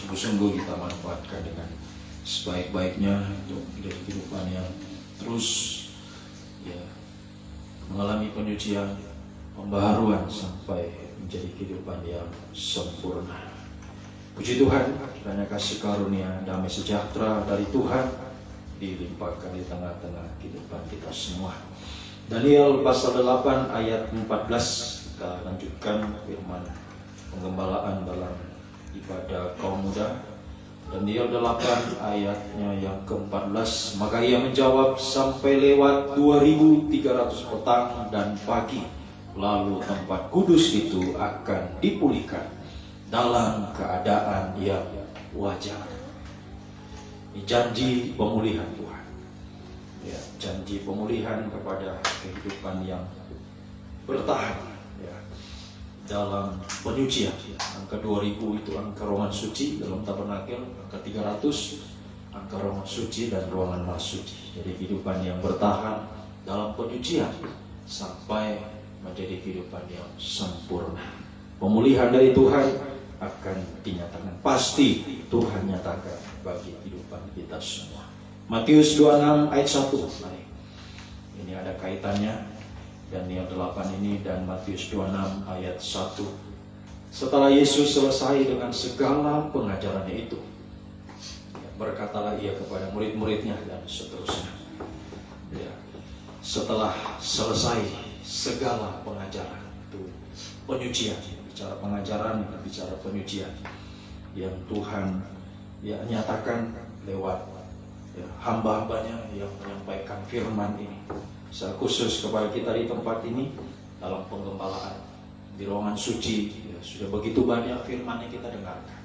sungguh-sungguh kita manfaatkan dengan sebaik-baiknya untuk menjadi kehidupan yang terus ya mengalami penyucian, pembaharuan sampai menjadi kehidupan yang sempurna. Puji Tuhan, kiranya kasih karunia, damai sejahtera dari Tuhan dilimpahkan di tengah-tengah kehidupan kita semua. Daniel pasal 8 ayat 14, kita lanjutkan firman penggembalaan dalam ibadah kaum muda. Daniel 8 ayatnya yang ke-14. Maka ia menjawab, sampai lewat 2300 petang dan pagi, lalu tempat kudus itu akan dipulihkan dalam keadaan yang wajar. Ini janji pemulihan Tuhan, ya, janji pemulihan kepada kehidupan yang bertahan, ya, dalam penyucian. Angka 2000 itu angka ruangan suci dalam tabernakel, angka 300 angka ruangan suci dan ruangan maha suci. Jadi kehidupan yang bertahan dalam penyucian sampai menjadi kehidupan yang sempurna. Pemulihan dari Tuhan akan dinyatakan, pasti Tuhan nyatakan bagi kehidupan kita semua. Matius 26 ayat 1. Mari. Ini ada kaitannya Daniel 8 ini dan Matius 26 ayat 1. Setelah Yesus selesai dengan segala pengajarannya itu, berkatalah ia kepada murid-muridnya dan seterusnya. Ya, setelah selesai segala pengajaran itu, penyucian, bicara pengajaran, bicara penyucian yang Tuhan ya nyatakan lewat ya, hamba-hambanya yang menyampaikan firman ini. Secara khusus kepada kita di tempat ini dalam penggembalaan di ruangan suci, ya, sudah begitu banyak firman yang kita dengarkan.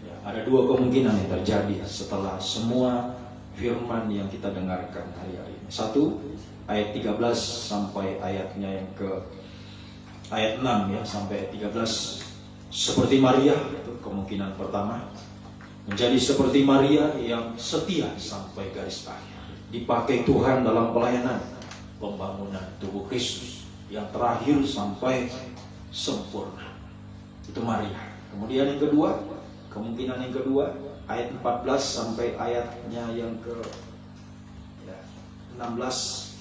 Ya, ada dua kemungkinan yang terjadi setelah semua firman yang kita dengarkan hari-hari ini. Satu, ayat 13 sampai ayatnya yang ke ayat 6 ya, sampai ayat 13. Seperti Maria, itu kemungkinan pertama. Menjadi seperti Maria yang setia sampai garis akhir. Dipakai Tuhan dalam pelayanan pembangunan tubuh Kristus yang terakhir sampai sempurna. Itu Maria. Kemudian yang kedua, kemungkinan yang kedua, ayat 14 sampai ayatnya yang ke 16.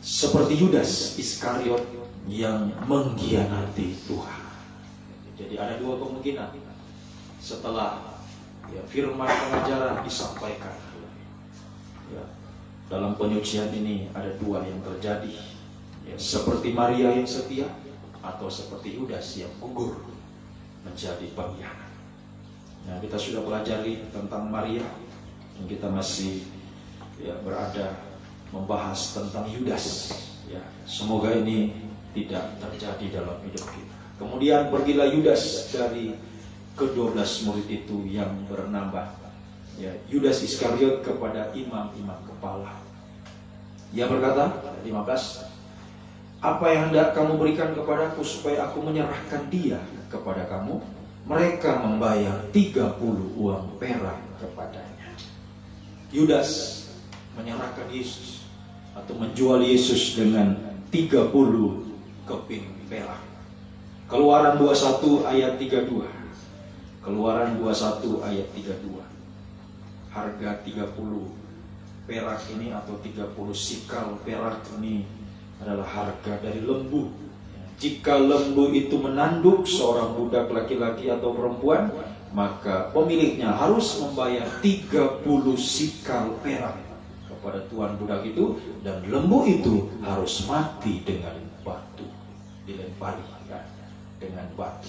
Seperti Yudas Iskariot yang mengkhianati Tuhan. Jadi ada dua kemungkinan setelah ya, firman pengajaran disampaikan. Ya, dalam penyucian ini ada dua yang terjadi, ya, seperti Maria yang setia atau seperti Yudas yang gugur menjadi pengkhianat. Nah, kita sudah pelajari tentang Maria, dan kita masih ya, berada membahas tentang Yudas. Ya, semoga ini tidak terjadi dalam hidup kita. Kemudian pergilah Yudas dari ke-12 murid itu yang bernambah, ya, Yudas Iskariot kepada imam-imam kepala. Ia berkata, 15, apa yang hendak kamu berikan kepadaku supaya aku menyerahkan dia kepada kamu? Mereka membayar 30 uang perak kepadanya. Yudas menyerahkan Yesus atau menjual Yesus dengan 30 keping perak. Keluaran 21 ayat 32. Keluaran 21 ayat 32. Harga 30 perak ini atau 30 sikal perak ini adalah harga dari lembu. Jika lembu itu menanduk seorang budak laki-laki atau perempuan, maka pemiliknya harus membayar 30 sikal perak kepada tuan budak itu, dan lembu itu harus mati dengan batu, dilempari dengan batu.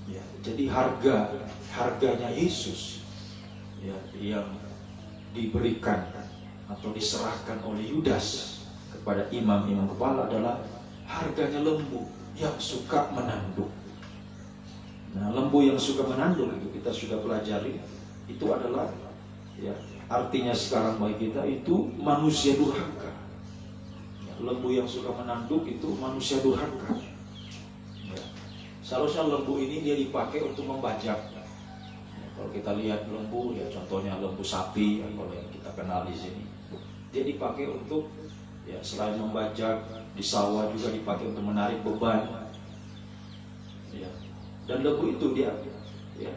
Ya, jadi harganya Yesus ya, yang diberikan atau diserahkan oleh Yudas kepada imam-imam kepala adalah harganya lembu yang suka menanduk. Nah, lembu yang suka menanduk itu kita sudah pelajari, itu adalah ya, artinya sekarang bagi kita itu manusia durhaka. Ya, lembu yang suka menanduk itu manusia durhaka. Ya, seharusnya lembu ini dia dipakai untuk membajak. Ya, kalau kita lihat lembu, ya contohnya lembu sapi, ya, kalau yang kita kenal di sini, dia dipakai untuk ya, selain membajak, di sawah juga dipakai untuk menarik beban. Ya. Dan lembu itu dia ya,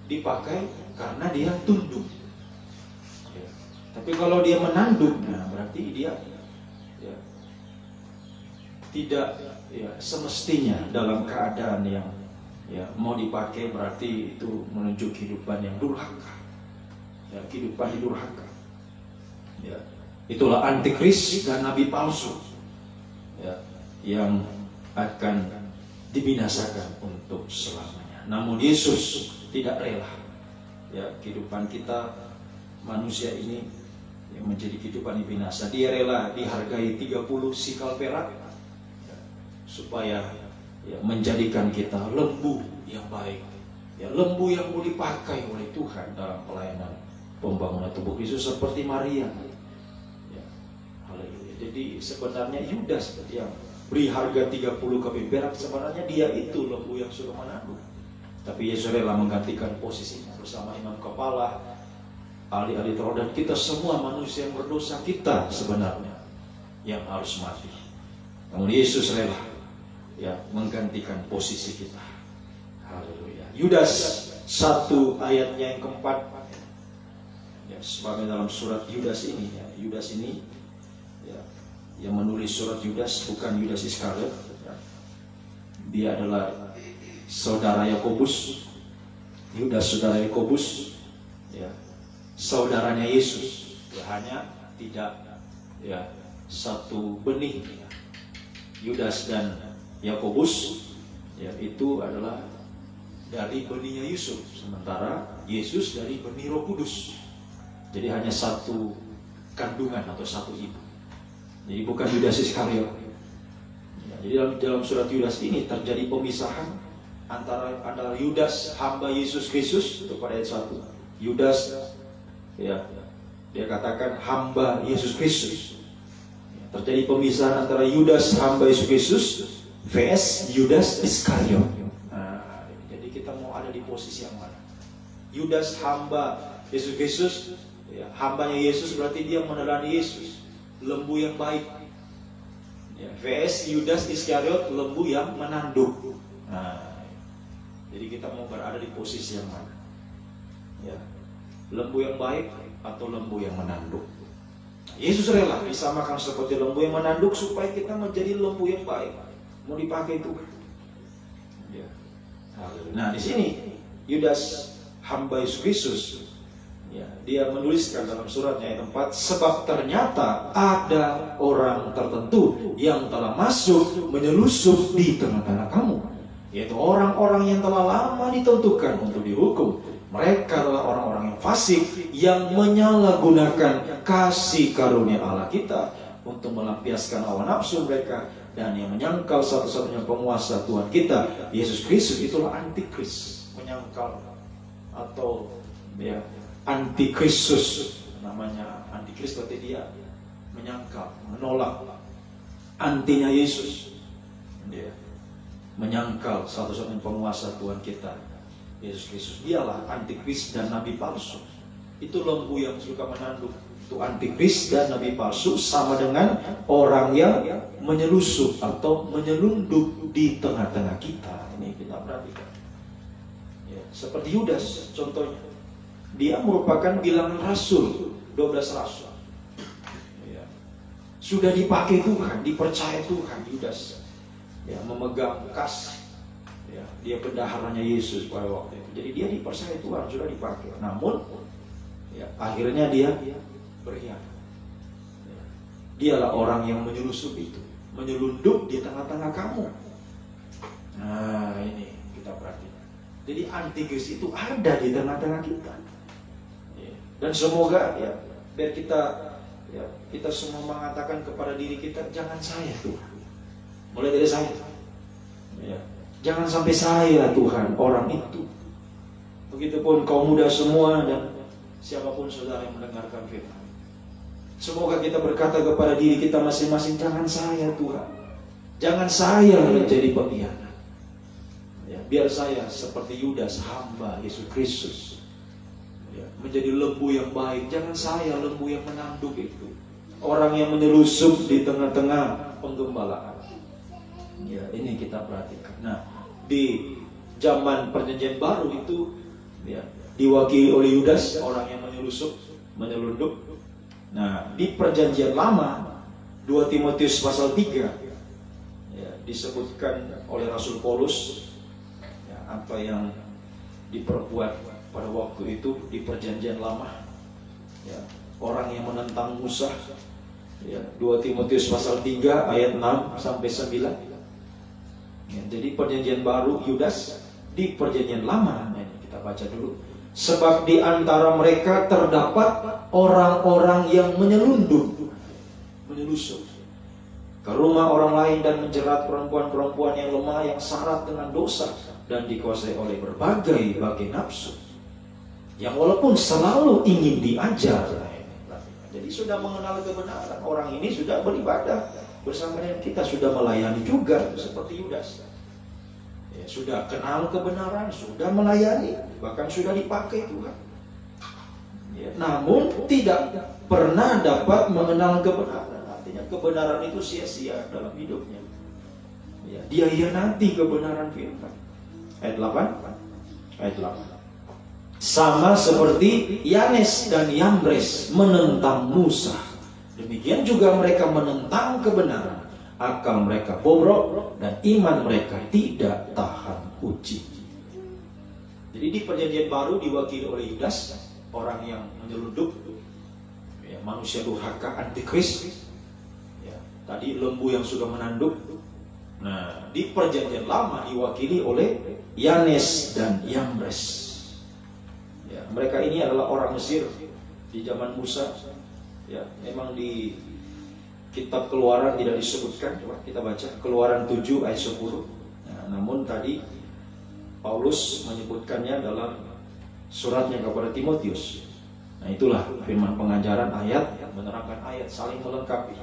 dipakai karena dia tunduk. Ya. Tapi kalau dia menanduk, nah berarti dia ya, tidak ya, semestinya dalam keadaan yang ya, mau dipakai, berarti itu menuju kehidupan yang durhaka. Ya, kehidupan yang durhaka. Ya. Itulah antikris dan nabi palsu ya, yang akan dibinasakan untuk selamanya. Namun Yesus tidak rela ya, kehidupan kita manusia ini yang menjadi kehidupan yang binasa. Dia rela dihargai 30 sikal perak ya, supaya ya, menjadikan kita lembu yang baik ya, lembu yang mau dipakai oleh Tuhan dalam pelayanan pembangunan tubuh Kristus seperti Maria ya. Haleluya. Jadi sebenarnya Yudas yang beri harga 30 keping perak, sebenarnya dia itu lembu yang sudah menanduk. Tapi Yesus rela menggantikan posisinya bersama imam kepala, ahli-ahli Taurat, dan kita semua manusia yang berdosa, kita sebenarnya yang harus mati. Namun Yesus rela ya, menggantikan posisi kita. Haleluya. Yudas 1 ayatnya yang keempat ya, sebagai dalam surat Yudas ini ya, Yudas ini ya, yang menulis surat Yudas bukan Yudas Iskariot ya. Dia adalah saudara Yakobus. Yudas saudara Yakobus ya, saudaranya Yesus ya, hanya tidak ya, satu benih ya. Yudas dan Yakobus ya, itu adalah dari benihnya Yusuf, sementara Yesus dari benih Roh Kudus. Jadi hanya satu kandungan atau satu ibu. Jadi bukan Yudas Iskariot ya, jadi dalam surat Yudas ini terjadi pemisahan antara Yudas hamba Yesus Kristus, itu pada ayat 1. Yudas ya, dia katakan hamba Yesus Kristus. Terjadi pemisahan antara Yudas hamba Yesus Kristus vs Yudas Iskariot. Nah, jadi kita mau ada di posisi yang mana? Yudas hamba Yesus Kristus ya, hambanya Yesus berarti dia meneladani Yesus, lembu yang baik ya, vs Yudas Iskariot, lembu yang menanduk. Nah, jadi kita mau berada di posisi yang mana ya, lembu yang baik atau lembu yang menanduk? Yesus rela disamakan seperti lembu yang menanduk supaya kita menjadi lembu yang baik, mau dipakai Tuhan ya. Nah di sini Yudas hamba Yesus Kristus ya, dia menuliskan dalam suratnya ayat 4, sebab ternyata ada orang tertentu yang telah masuk menyelusup di tengah-tengah kamu, yaitu orang-orang yang telah lama ditentukan untuk dihukum. Mereka adalah orang-orang yang fasik, yang menyalahgunakan kasih karunia Allah kita untuk melampiaskan hawa nafsu mereka, dan yang menyangkal satu-satunya penguasa Tuhan kita, Yesus Kristus. Itulah antikris, menyangkal atau ya, antikristus. Namanya antikris berarti dia menyangkal, menolak, antinya Yesus. Dia menyangkal satu-satunya penguasa Tuhan kita, Yesus Kristus. Dialah antikris dan nabi palsu. Itu lembu yang suka menanduk. Itu antikris dan nabi palsu, sama dengan orang yang menyelusup atau menyelundup di tengah-tengah kita. Ini kita perhatikan ya, seperti Yudas contohnya. Dia merupakan bilangan rasul, 12 rasul ya. Sudah dipakai Tuhan, dipercaya Tuhan. Yudas ya, memegang kas ya, dia bendaharanya Yesus pada waktu itu. Jadi dia dipercaya Tuhan, sudah dipakai. Namun ya, akhirnya dia berkhianat ya. Dialah orang yang menyelusup itu, menyelundup di tengah-tengah kamu. Nah ini kita perhatikan. Jadi antikris itu ada di tengah-tengah kita ya. Dan semoga ya, biar kita ya, kita semua mengatakan kepada diri kita, jangan saya Tuhan, mulai dari saya ya. Jangan sampai saya Tuhan orang itu. Begitupun kaum muda semua dan siapapun saudara yang mendengarkan firman. Semoga kita berkata kepada diri kita masing-masing, jangan saya Tuhan, jangan saya menjadi pengkhianat ya, biar saya seperti Yudas hamba Yesus Kristus ya, menjadi lembu yang baik. Jangan saya lembu yang menanduk itu, orang yang menyelusup di tengah-tengah penggembalaan ya. Ini kita perhatikan. Nah di zaman perjanjian baru itu ya, diwakili oleh Yudas, orang yang menyelundup. Nah, di perjanjian lama 2 Timotius pasal 3 ya, disebutkan oleh Rasul Paulus ya, apa yang diperbuat pada waktu itu di perjanjian lama ya, orang yang menentang Musa ya, 2 Timotius pasal 3 ayat 6 sampai 9 ya, jadi perjanjian baru Yudas. Di perjanjian lama nah, ini kita baca dulu. Sebab di antara mereka terdapat orang-orang yang menyelundup, menyelusup ke rumah orang lain dan menjerat perempuan-perempuan yang lemah, yang syarat dengan dosa dan dikuasai oleh berbagai nafsu, yang walaupun selalu ingin diajar. Jadi sudah mengenal kebenaran, orang ini sudah beribadah bersama dengan kita, sudah melayani juga seperti Yudas. Ya, sudah kenal kebenaran, sudah melayani, bahkan sudah dipakai Tuhan. Ya, namun tidak pernah dapat mengenal kebenaran. Artinya kebenaran itu sia-sia dalam hidupnya. Ya, dia hianati kebenaran firman. Ayat 8. Ayat 8. Sama seperti Yanes dan Yambres menentang Musa, demikian juga mereka menentang kebenaran. Akal mereka bobrok dan iman mereka tidak tahan uji. Jadi di perjanjian baru diwakili oleh Yudas, orang yang menyelundup, ya, manusia durhaka, antikris. Ya, tadi lembu yang sudah menanduk. Nah, di perjanjian lama diwakili oleh Yanes dan Yambres. Ya, mereka ini adalah orang Mesir di zaman Musa. Ya, memang di kitab Keluaran tidak disebutkan. Coba kita baca Keluaran 7 ayat 10. Nah, namun tadi Paulus menyebutkannya dalam suratnya kepada Timotius. Nah, itulah firman pengajaran ayat yang menerangkan ayat, saling melengkapi.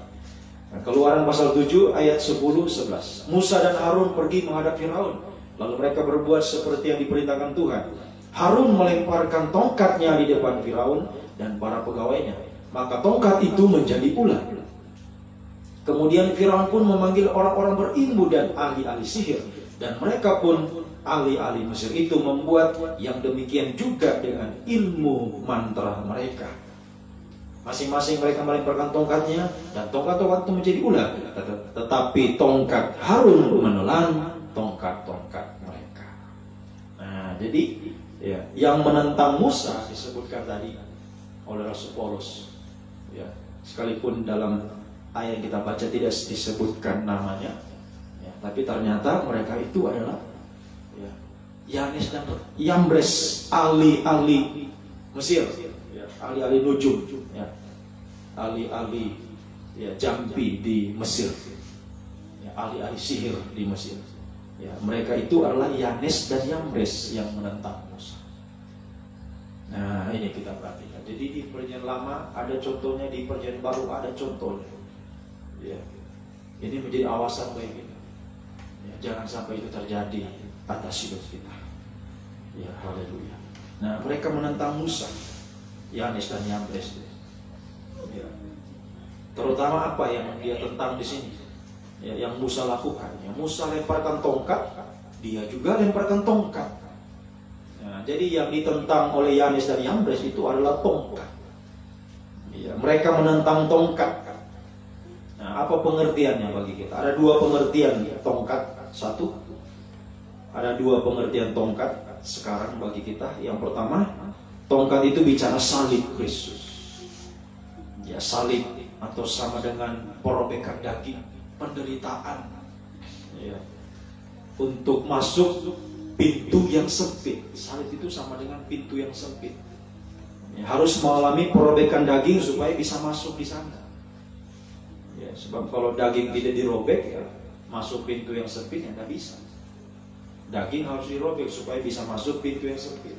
Nah, Keluaran pasal 7 ayat 10-11. Musa dan Harun pergi menghadap Firaun, lalu mereka berbuat seperti yang diperintahkan Tuhan. Harun melemparkan tongkatnya di depan Firaun dan para pegawainya, maka tongkat itu menjadi ular. Kemudian Firaun pun memanggil orang-orang berilmu dan ahli-ahli sihir, dan mereka pun ahli-ahli Mesir itu membuat yang demikian juga dengan ilmu mantra mereka. Masing-masing mereka melemparkan tongkatnya, dan tongkat-tongkat itu menjadi ular. Tetapi tongkat Harun menelan tongkat-tongkat mereka. Nah, jadi ya, yang menentang Musa disebutkan tadi oleh Rasul Paulus. Ya, sekalipun dalam ayat yang kita baca tidak disebutkan namanya, ya, tapi ternyata mereka itu adalah ya, Yanes dan Yambres, ahli-ahli Mesir, ya, ahli-ahli nujum, ya, ahli-ahli ya, jampi di Mesir, ya, ahli-ahli sihir di Mesir. Ya, mereka itu adalah Yanes dan Yambres yang menentang Musa. Nah, ini kita perhatikan. Jadi di perjanjian lama ada contohnya, di perjanjian baru ada contohnya. Ya, ini menjadi awasan bagi kita. Ya, jangan sampai itu terjadi atas hidup kita. Ya, haleluya. Nah, mereka menentang Musa, Yanes dan Yambres. Ya. Terutama apa yang dia tentang di sini? Ya, yang Musa lakukan. Ya, Musa lemparkan tongkat, dia juga lemparkan tongkat. Nah, jadi yang ditentang oleh Yanes dan Yambres itu adalah tongkat. Ya, mereka menentang tongkat. Nah, apa pengertiannya bagi kita? Ada dua pengertian tongkat. Satu, ada dua pengertian tongkat sekarang bagi kita. Yang pertama, tongkat itu bicara salib Kristus. Ya, salib atau sama dengan porobekan daging, penderitaan. Ya, untuk masuk pintu yang sempit. Salib itu sama dengan pintu yang sempit. Ya, harus mengalami porobekan daging supaya bisa masuk di sana. Ya, sebab kalau daging tidak dirobek, ya, masuk pintu yang sempit ya tidak bisa. Daging harus dirobek supaya bisa masuk pintu yang sempit.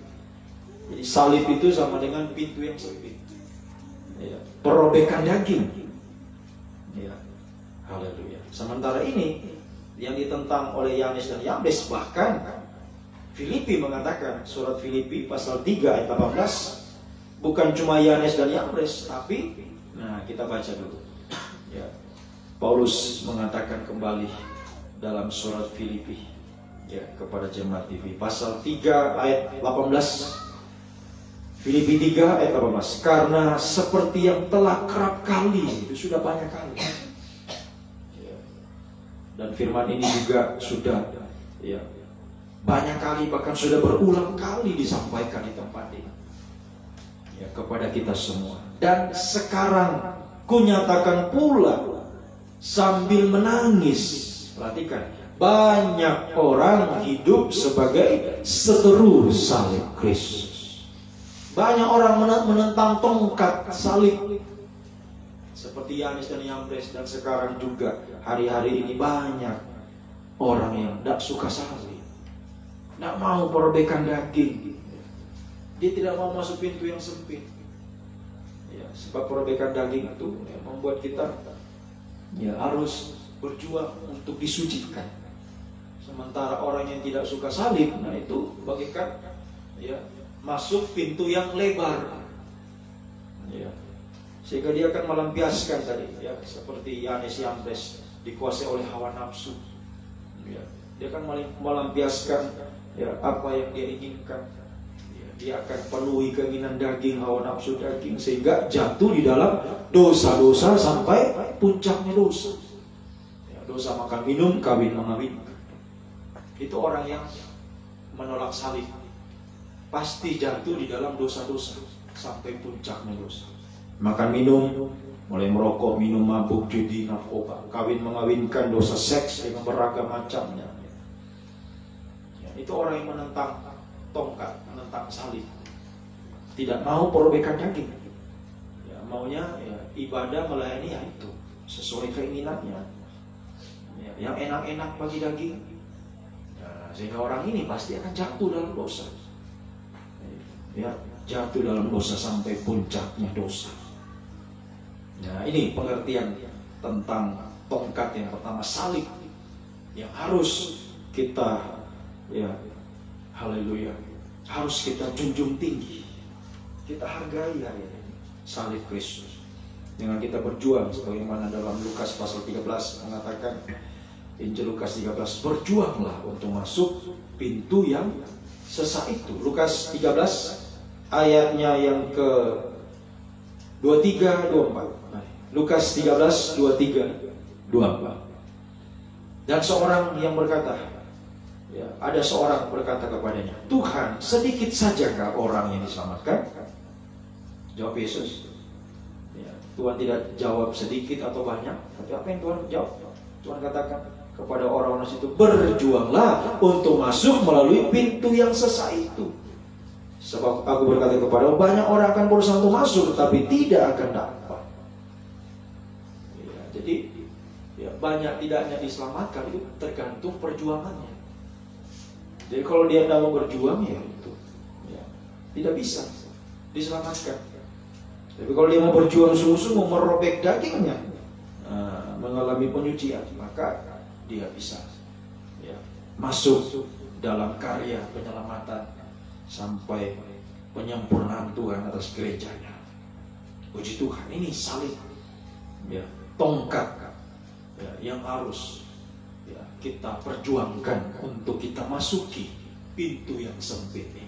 Jadi salib itu sama dengan pintu yang sempit. Ya, perobekan daging. Ya, haleluya. Sementara ini yang ditentang oleh Yanes dan Yambres, bahkan Filipi mengatakan, surat Filipi pasal 3 ayat 18, bukan cuma Yanes dan Yambres, tapi nah kita baca dulu. Ya, Paulus mengatakan kembali dalam surat Filipi ya kepada jemaat TV pasal 3 ayat 18, Filipi 3 ayat 18. Karena seperti yang telah kerap kali, itu sudah banyak kali. Ya. Dan firman ini juga sudah ya, banyak kali, bahkan sudah berulang kali disampaikan di tempat ini ya, kepada kita semua. Dan sekarang kunyatakan pula sambil menangis. Perhatikan, banyak orang hidup sebagai seteru salib Kristus. Banyak orang menentang tongkat salib, seperti Yanes dan Yambres. Dan sekarang juga hari-hari ini banyak orang yang tidak suka salib, tidak mau perobekan daging. Dia tidak mau masuk pintu yang sempit ya, sebab perobekan daging itu ya, membuat kita ya, harus berjuang untuk disucikan. Sementara orang yang tidak suka salib, nah itu bagikan ya, masuk pintu yang lebar ya, sehingga dia akan melampiaskan tadi ya, seperti Yanes Yambres dikuasai oleh hawa nafsu ya. Dia akan melampiaskan ya, apa yang dia inginkan ya, dia akan penuhi keinginan daging, hawa nafsu daging, sehingga jatuh di dalam dosa-dosa sampai puncaknya dosa ya, dosa makan minum, kawin mengawinkan. Itu orang yang menolak salib pasti jatuh di dalam dosa-dosa sampai puncaknya dosa. Makan minum, mulai merokok, minum mabuk, judi, narkoba, kawin mengawinkan, dosa seks dengan beragam macamnya ya, itu orang yang menentang tongkat, menentang salib, tidak mau perobekan daging ya, maunya ya, ibadah melayani ya itu sesuai keinginannya ya, yang enak-enak bagi daging ya, sehingga orang ini pasti akan jatuh dalam dosa ya, jatuh dalam dosa sampai puncaknya dosa. Nah, ini pengertian tentang tongkat yang pertama, salib, yang harus kita ya, haleluya, harus kita junjung tinggi, kita hargai hari ini salib Kristus. Dengan kita berjuang sebagaimana dalam Lukas pasal 13 mengatakan, Injil Lukas 13, berjuanglah untuk masuk pintu yang sesak itu. Lukas 13 ayatnya yang ke 23, 24. Lukas 13, 23, 24. Dan seorang yang berkata ya, ada seorang berkata kepadanya, Tuhan, sedikit sajakah orang yang diselamatkan? Jawab Yesus ya, Tuhan tidak jawab sedikit atau banyak, tapi apa yang Tuhan jawab? Tuhan katakan kepada orang-orang situ, berjuanglah untuk masuk melalui pintu yang sesak itu. Sebab aku berkata kepada banyak orang akan berusaha untuk masuk, tapi tidak akan dapat ya, jadi ya, banyak tidaknya diselamatkan itu tergantung perjuangannya. Jadi kalau dia tidak mau berjuang ya itu ya, tidak bisa diselamatkan. Tapi kalau dia mau berjuang sungguh-sungguh, merobek dagingnya, mengalami penyucian, maka dia bisa ya, masuk dalam karya penyelamatan sampai penyempurnaan Tuhan atas gerejanya. Puji Tuhan, ini salib ya, tongkat ya, yang harus ya, kita perjuangkan untuk kita masuki pintu yang sempit ini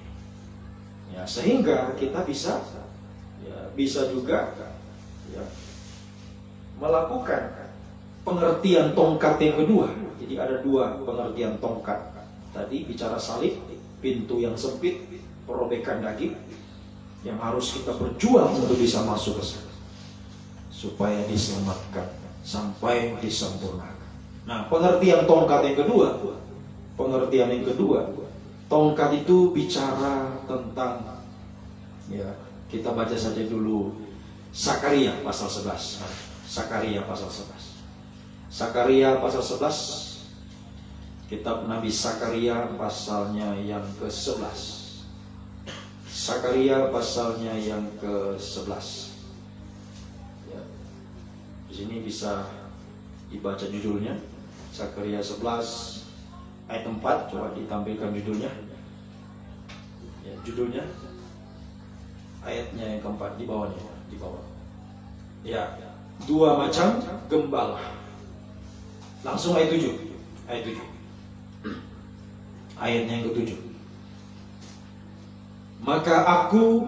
ya, sehingga kita bisa ya, bisa juga ya, melakukan pengertian tongkat yang kedua. Jadi ada dua pengertian tongkat. Tadi bicara salib, pintu yang sempit, perobekan daging, yang harus kita berjuang untuk bisa masuk ke sana, supaya diselamatkan sampai disempurnakan. Nah, pengertian tongkat yang kedua, tongkat itu bicara tentang ya, kita baca saja dulu Sakaria pasal 11. Sakaria pasal 11. Sakaria pasal 11, kitab Nabi Sakaria pasalnya yang ke-11. Sakaria pasalnya yang ke-11 ya. Di sini bisa dibaca judulnya, Sakaria 11 ayat 4. Coba ditampilkan judulnya ya, judulnya ayatnya yang keempat di bawahnya, di bawah ya, dua macam gembala. Langsung ayat 7. Ayatnya yang ke-7. Maka aku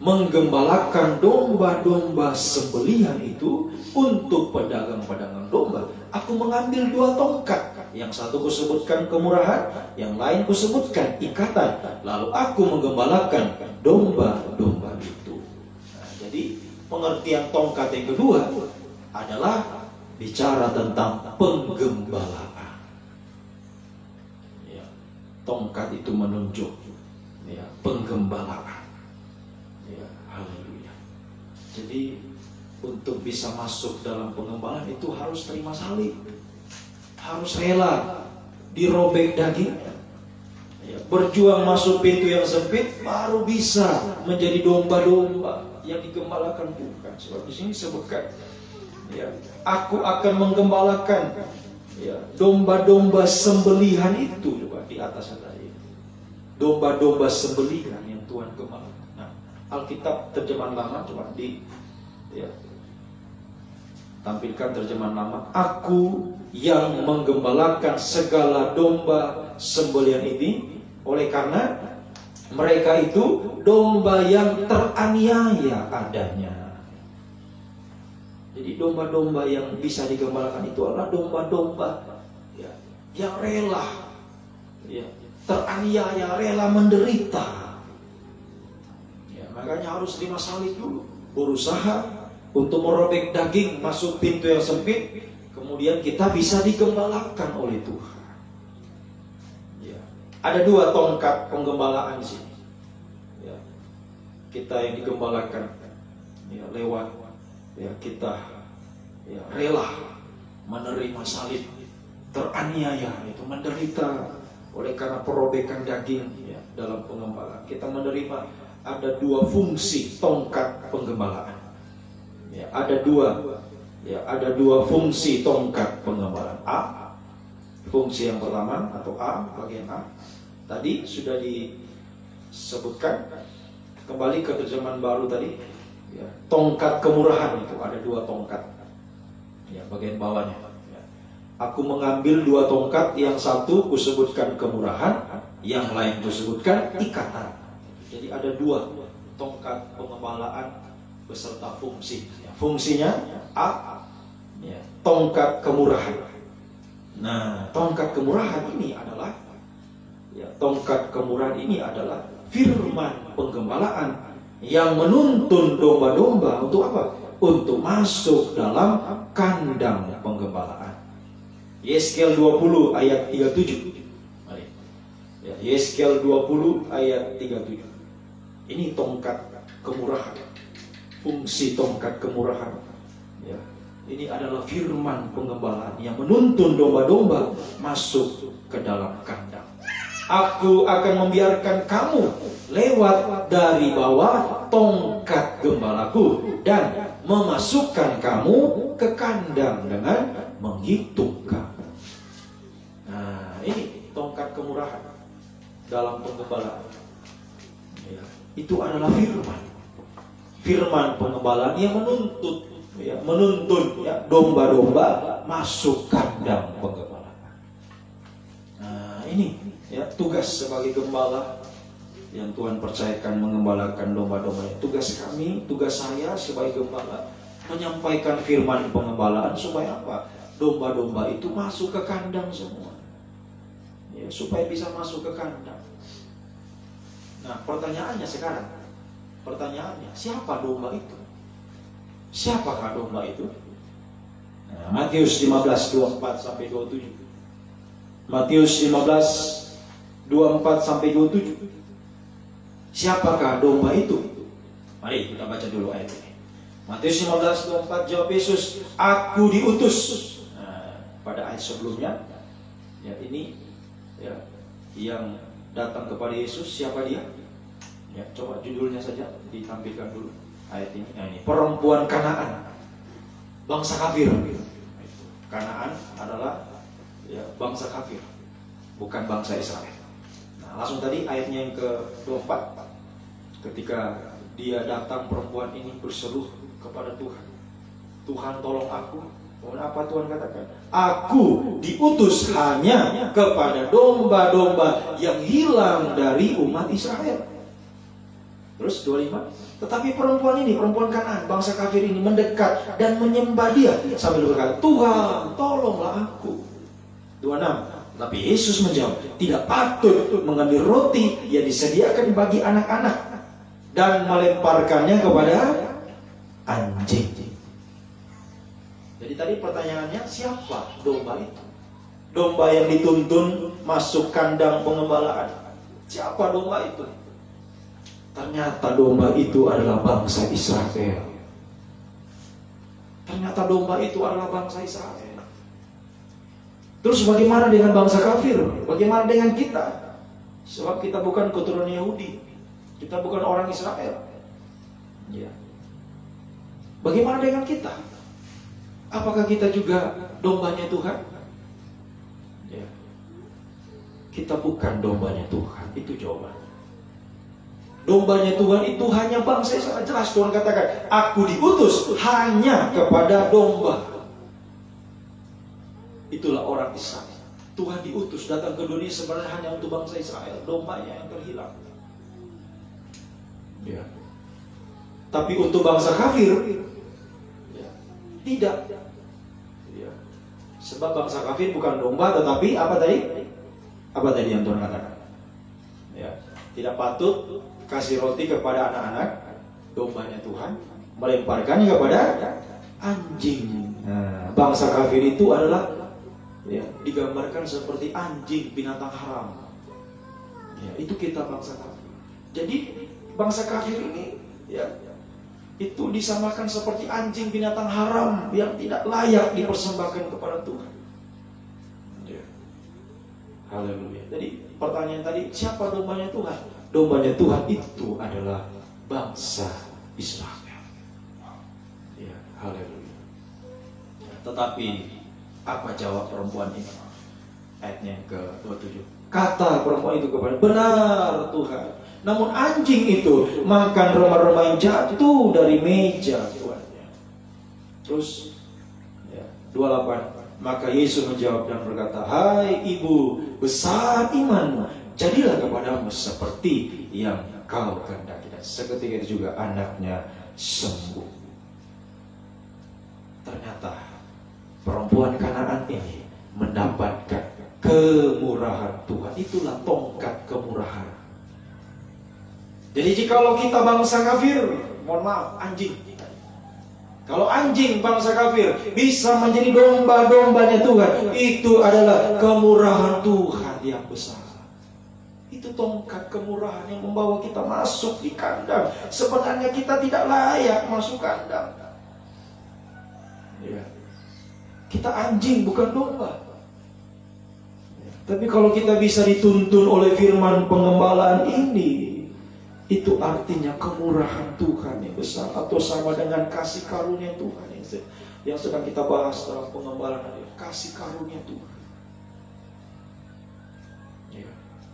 menggembalakan domba-domba sembelihan itu untuk pedagang-pedagang domba. Aku mengambil 2 tongkat. Yang satu kusebutkan kemurahan, yang lain kusebutkan ikatan. Lalu aku menggembalakan domba-domba itu. Nah, jadi pengertian tongkat yang kedua adalah bicara tentang penggembalaan. Ya, tongkat itu menunjuk ya, penggembalaan. Ya, haleluya. Jadi untuk bisa masuk dalam pengembalaan itu harus terima salib, harus rela dirobek daging, ya, berjuang masuk pintu yang sempit, baru bisa menjadi domba-domba yang digembalakan Tuhan. Sebab di sini disebutkan, ya, aku akan menggembalakan ya, domba-domba sembelihan itu. Coba di atas tadi, domba-domba sembelihan yang Tuhan gembalakan. Nah, Alkitab terjemahan lama coba ya, tampilkan terjemahan lama. Aku yang menggembalakan segala domba sembelihan ini, oleh karena mereka itu domba yang teraniaya adanya. Jadi domba-domba yang bisa digembalakan itu adalah domba-domba ya, yang rela ya, teraniaya, rela menderita. Makanya harus terima salib dulu, berusaha untuk merobek daging masuk pintu yang sempit, kemudian kita bisa digembalakan oleh Tuhan. Ya. Ada 2 tongkat penggembalaan di sini. Ya. Kita yang digembalakan ya, lewat ya, kita ya, rela menerima salib, teraniaya itu menderita oleh karena perobekan daging ya, dalam pengembalaan. Kita menerima ada 2 fungsi tongkat penggembalaan. Ya, ada 2 fungsi tongkat penggembalaan. A, fungsi yang pertama atau A, bagian A. Tadi sudah disebutkan, kembali ke terjemahan baru tadi. Ya, tongkat kemurahan itu ada 2 tongkat. Ya, bagian bawahnya. Ya. Aku mengambil 2 tongkat, yang satu kusebutkan kemurahan, yang lain kusebutkan ikatan. Jadi ada 2 tongkat pengembalaan beserta fungsi. Ya, fungsinya A, ya, tongkat kemurahan. Nah, tongkat kemurahan ini adalah ya, tongkat kemurahan ini adalah firman penggembalaan yang menuntun domba-domba untuk apa? Untuk masuk dalam kandang penggembalaan. Yeskel 20 ayat 37. Mari. Ya, Yeskel 20 ayat 37. Ini tongkat kemurahan, fungsi tongkat kemurahan. Ya, ini adalah firman penggembalaan yang menuntun domba-domba masuk ke dalam kandang. Aku akan membiarkan kamu lewat dari bawah tongkat gembalaku dan memasukkan kamu ke kandang dengan menghitung kamu. Nah, ini tongkat kemurahan dalam penggembalaan. Ya, itu adalah firman penggembalaan yang menuntun ya, domba-domba masuk kandang penggembalaan. Nah, ini ya, tugas sebagai gembala yang Tuhan percayakan mengembalakan domba-domba. Tugas kami, tugas saya sebagai gembala menyampaikan firman pengembalaan supaya apa? Domba-domba itu masuk ke kandang semua. Ya, supaya bisa masuk ke kandang. Nah, pertanyaannya sekarang, siapa domba itu? Siapakah domba itu? Nah, Matius 15:24-27. Matius 15:24-27. Siapakah domba itu? Mari kita baca dulu ayat ini. Matius 15:24, jawab Yesus, aku diutus. Nah, pada ayat sebelumnya, ya ini ya, yang datang kepada Yesus, siapa dia? Ya, coba judulnya saja ditampilkan dulu ayat ini. Nah, ini perempuan Kanaan, bangsa kafir. Kanaan adalah ya, bangsa kafir, bukan bangsa Israel. Nah, langsung tadi ayatnya yang ke-24, ketika dia datang, perempuan ini berseru kepada Tuhan, Tuhan tolong aku. Apa Tuhan katakan? Aku diutus hanya kepada domba-domba yang hilang dari umat Israel. Terus 25, tetapi perempuan ini, perempuan Kanaan, bangsa kafir ini mendekat dan menyembah dia sambil berkata, Tuhan, tolonglah aku. 26, tapi Yesus menjawab, tidak patut mengambil roti yang disediakan bagi anak-anak dan melemparkannya kepada anjing. Jadi tadi pertanyaannya, siapa domba itu? Domba yang dituntun masuk kandang pengembalaan. Siapa domba itu? Ternyata domba itu adalah bangsa Israel. Ternyata domba itu adalah bangsa Israel. Terus bagaimana dengan bangsa kafir? Bagaimana dengan kita? Sebab kita bukan keturunan Yahudi. Kita bukan orang Israel. Ya. Bagaimana dengan kita? Apakah kita juga dombanya Tuhan? Ya. Kita bukan dombanya Tuhan. Itu jawabannya. Dombanya Tuhan itu hanya bangsa Israel. Jelas Tuhan katakan, aku diutus hanya kepada domba. Itulah orang Israel. Tuhan diutus datang ke dunia sebenarnya hanya untuk bangsa Israel, dombanya yang terhilang. Ya. Tapi untuk bangsa kafir, ya, tidak. Ya. Sebab bangsa kafir bukan domba, tetapi apa tadi? Apa tadi yang Tuhan katakan? Ya. Tidak patut kasih roti kepada anak-anak dombanya Tuhan, melemparkannya kepada anjing. Nah, bangsa kafir itu adalah, ya, digambarkan seperti anjing, binatang haram. Ya, itu kita bangsa kafir. Jadi bangsa kafir ini, ya, itu disamakan seperti anjing, binatang haram yang tidak layak dipersembahkan kepada Tuhan. Ya. Haleluya. Jadi pertanyaan tadi, siapa dombanya Tuhan? Dombanya Tuhan itu adalah bangsa Israel. Ya, haleluya. Tetapi apa jawab perempuan ini? Ayatnya ke-27. Kata perempuan itu kepada, benar Tuhan. Namun anjing itu makan rema-rema yang jatuh dari meja tuannya. Terus, ya, 28. Maka Yesus menjawab dan berkata, hai ibu, besar imanmu, jadilah kepadamu seperti yang kau kehendaki. Dan seketika itu juga anaknya sembuh. Ternyata perempuan Kanaan ini mendapatkan kemurahan Tuhan. Itulah tongkat kemurahan. Jadi jikalau kita bangsa kafir, mohon maaf, anjing. Kalau anjing bangsa kafir bisa menjadi domba-dombanya Tuhan, itu adalah kemurahan Tuhan yang besar. Itu tongkat kemurahan yang membawa kita masuk di kandang. Sebenarnya kita tidak layak masuk kandang. Ya. Kita anjing, bukan domba. Ya. Tapi kalau kita bisa dituntun oleh firman pengembalaan ini, itu artinya kemurahan Tuhan yang besar, atau sama dengan kasih karunia Tuhan yang sedang kita bahas dalam pengembalaan. Kasih karunia Tuhan. Ya.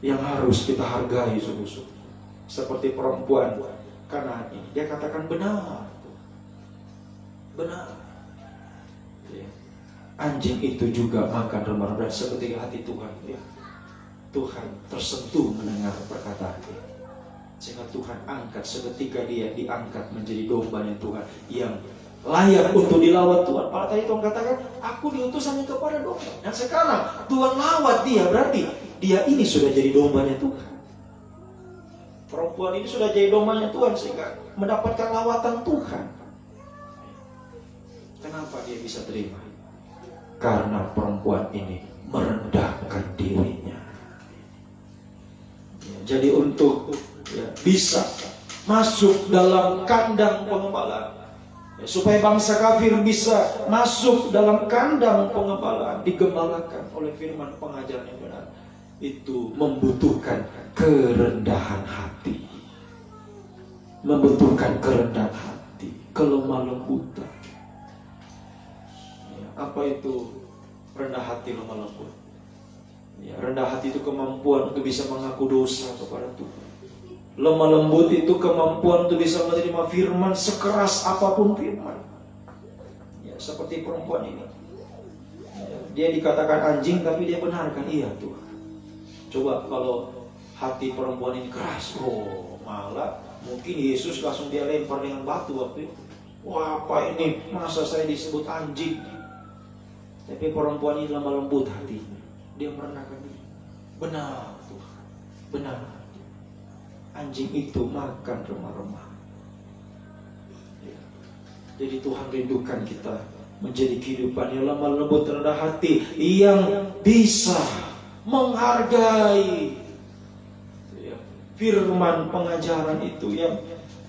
Yang harus kita hargai sungguh-sungguh. Seperti perempuan Kanaan ini, dia katakan benar, benar. Ya. Anjing itu juga makan remah-remah seperti hati Tuhan. Ya. Tuhan tersentuh mendengar perkataan dia, sehingga Tuhan angkat seketika dia diangkat menjadi dombanya Tuhan yang layak untuk dilawat Tuhan. Pada tadi Tuhan katakan, aku diutus hanya kepada domba. Dan sekarang Tuhan lawat dia, berarti dia ini sudah jadi dombanya Tuhan. Perempuan ini sudah jadi dombanya Tuhan sehingga mendapatkan lawatan Tuhan. Kenapa dia bisa terima? Karena perempuan ini merendahkan dirinya. Jadi untuk bisa masuk dalam kandang pengembalaan, supaya bangsa kafir bisa masuk dalam kandang pengembalaan, digembalakan oleh firman pengajaran yang benar, itu membutuhkan kerendahan hati, membutuhkan kerendahan hati, kelemah lembutan. Apa itu rendah hati, lemah lembut? Ya, rendah hati itu kemampuan untuk bisa mengaku dosa kepada Tuhan. Lemah lembut itu kemampuan untuk bisa menerima firman sekeras apapun firman. Ya, seperti perempuan ini. Ya, dia dikatakan anjing tapi dia benarkan, iya Tuhan. Coba kalau hati perempuan ini keras, oh Malah mungkin Yesus langsung dia lempar dengan batu waktu itu. Wah, apa ini? Masa saya disebut anjing? Tapi perempuan ini lemah lembut hatinya. Dia merendahkan diri. Benar Tuhan, benar. Anjing itu makan remah-remah. Ya. Jadi Tuhan rindukan kita menjadi kehidupan yang lemah lembut, rendah hati, yang bisa menghargai firman pengajaran itu. Yang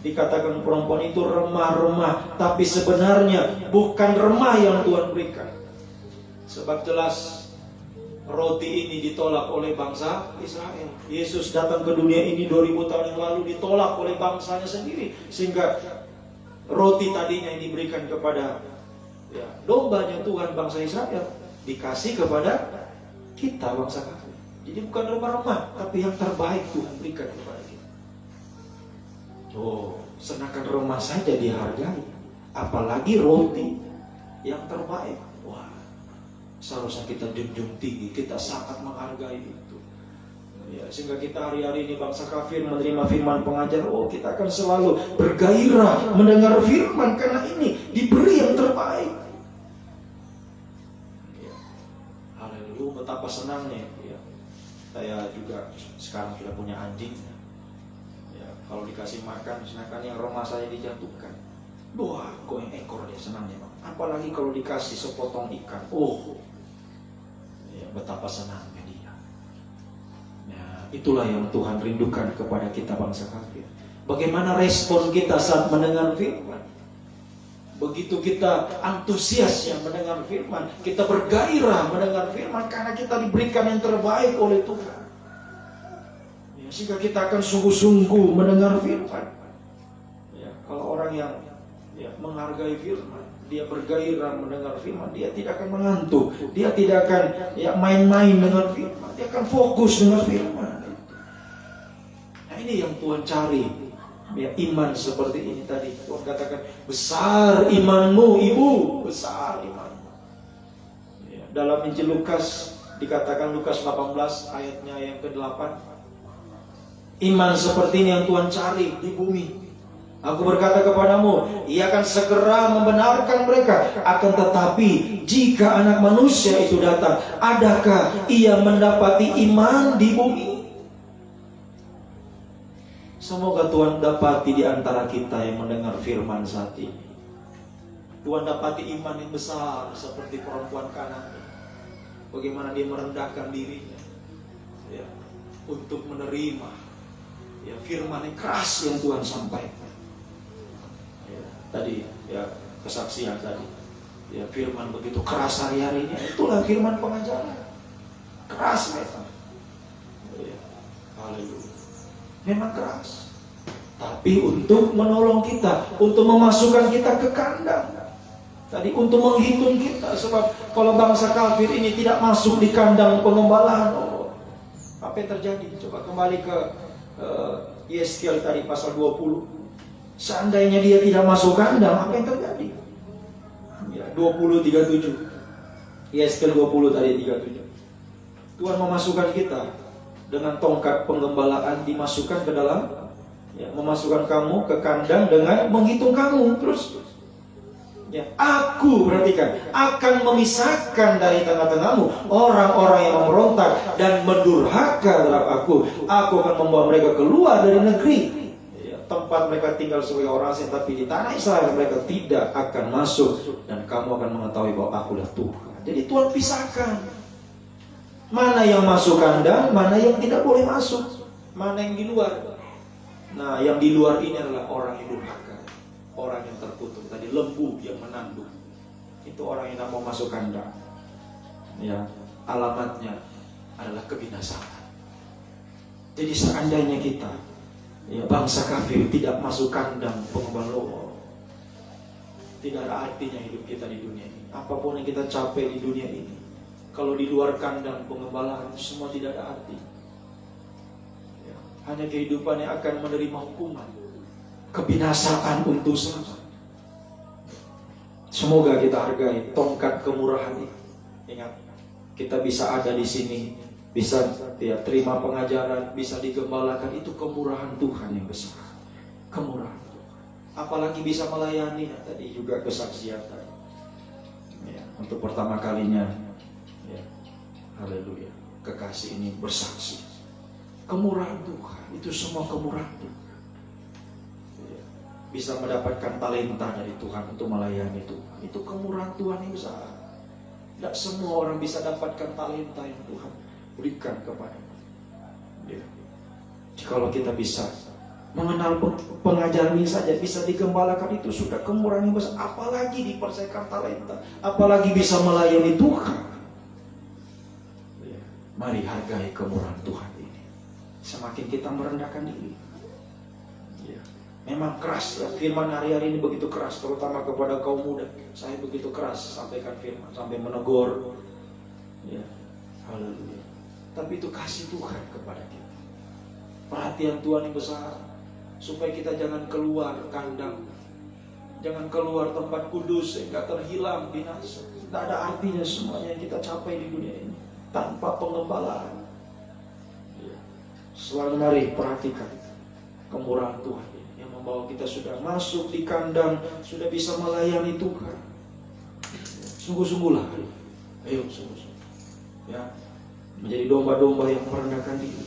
dikatakan perempuan itu remah-remah, tapi sebenarnya bukan remah yang Tuhan berikan. Sebab jelas roti ini ditolak oleh bangsa Israel. Yesus datang ke dunia ini 2000 tahun yang lalu ditolak oleh bangsanya sendiri, sehingga roti tadinya yang diberikan kepada dombanya Tuhan bangsa Israel dikasih kepada kita bangsa kafir. Jadi bukan remah-remah, tapi yang terbaik Tuhan berikan kepada kita. Oh, sedangkan remah saja dihargai, apalagi roti yang terbaik. Wah, seharusnya kita junjung tinggi, kita sangat menghargai itu. Ya, sehingga kita hari-hari ini bangsa kafir menerima firman pengajar, oh kita akan selalu bergairah mendengar firman karena ini diberi yang terbaik. Ya. Haleluya, betapa senangnya. Ya. Saya juga sekarang sudah punya anjing. Ya, kalau dikasih makan, sedangkan yang remah saya dijatuhkan. Wah, goyang ekor dia senangnya. Apalagi kalau dikasih sepotong ikan. Oh, ya, betapa senangnya dia. Nah, itulah yang Tuhan rindukan kepada kita bangsa kafir. Bagaimana respon kita saat mendengar firman? Begitu kita antusias yang mendengar firman, kita bergairah mendengar firman karena kita diberikan yang terbaik oleh Tuhan. Ya, sehingga kita akan sungguh-sungguh mendengar firman. Ya, kalau orang yang menghargai firman, dia bergairah mendengar firman, dia tidak akan mengantuk, dia tidak akan main-main dengan firman, dia akan fokus dengan firman. Nah, ini yang Tuhan cari. Ya, iman seperti ini tadi Tuhan katakan, besar imanmu ibu, besar imanmu. Ya, dalam Injil Lukas dikatakan, Lukas 18 ayatnya yang ke-8, iman seperti ini yang Tuhan cari di bumi. Aku berkata kepadamu, ia akan segera membenarkan mereka. Akan tetapi jika anak manusia itu datang, adakah ia mendapati iman di bumi? Semoga Tuhan dapati di antara kita yang mendengar firman saat ini, Tuhan dapati iman yang besar seperti perempuan Kanaan. Bagaimana dia merendahkan dirinya ya, untuk menerima firman yang keras yang Tuhan sampaikan. Ya, tadi kesaksian tadi, firman begitu keras hari-harinya, itulah firman pengajaran keras memang. Haleluya. Memang keras, tapi untuk menolong kita, untuk memasukkan kita ke kandang. Tadi untuk menghitung kita. Sebab kalau bangsa kafir ini tidak masuk di kandang pengembalaan, apa yang terjadi? Coba kembali ke Yeskiel tadi pasal 20. Seandainya dia tidak masuk kandang, apa yang terjadi? Ya, 20:37. Yeskiel 20 tadi 37. Tuhan memasukkan kita dengan tongkat penggembalaan, dimasukkan ke dalam, memasukkan kamu ke kandang dengan menghitung kamu. Terus aku, perhatikan, akan memisahkan dari tengah-tengahmu orang-orang yang memberontak dan mendurhaka terhadap aku. Aku akan membawa mereka keluar dari negeri tempat mereka tinggal sebagai orang asing, tapi di tanah Israel mereka tidak akan masuk, dan kamu akan mengetahui bahwa akulah Tuhan. Jadi Tuhan pisahkan mana yang masuk kandang, mana yang tidak boleh masuk, mana yang di luar. Nah, yang di luar ini adalah orang yang durhaka, orang yang terkutuk. Tadi lembu yang menanduk, itu orang yang tidak mau masuk kandang. Ya, alamatnya adalah kebinasaan. Jadi seandainya kita, bangsa kafir tidak masuk kandang pengembalaan, tidak ada artinya hidup kita di dunia ini. Apapun yang kita capai di dunia ini, kalau di luar kandang pengembalaan, semua tidak ada arti. Hanya kehidupan yang akan menerima hukuman, kebinasaan untuk semua. Semoga kita hargai tongkat kemurahan ini. Ingat, kita bisa ada di sini bisa ya terima pengajaran, bisa digembalakan, itu kemurahan Tuhan yang besar. Kemurahan Tuhan. Apalagi bisa melayani, tadi juga kesaksian tadi. Ya, untuk pertama kalinya, ya, haleluya, kekasih ini bersaksi. Kemurahan Tuhan, itu semua kemurahan Tuhan. Ya, bisa mendapatkan talenta dari Tuhan untuk melayani Tuhan, itu kemurahan Tuhan yang besar. Tidak semua orang bisa dapatkan talenta yang Tuhan berikan kepada kita. Ya. Kalau kita bisa mengenal pengajaran ini saja, bisa digembalakan, itu sudah kemurahan yang besar. Apalagi dipercayakan talenta, apalagi bisa melayani Tuhan. Ya. Mari hargai kemurahan Tuhan ini. Semakin kita merendahkan diri. Ya. Memang keras ya, firman hari-hari ini begitu keras, terutama kepada kaum muda. Saya begitu keras sampaikan firman, sampai menegur. Ya. Haleluya. Tapi itu kasih Tuhan kepada kita. Perhatian Tuhan yang besar, supaya kita jangan keluar kandang, jangan keluar tempat kudus sehingga terhilang, binasa. Tidak ada artinya semuanya yang kita capai di dunia ini tanpa pengembalaan. Ya. Selalu mari perhatikan kemurahan Tuhan yang membawa kita sudah masuk di kandang, sudah bisa melayani Tuhan. Sungguh-sungguhlah, ayo sungguh-sungguh. Ya, menjadi domba-domba yang merendahkan diri.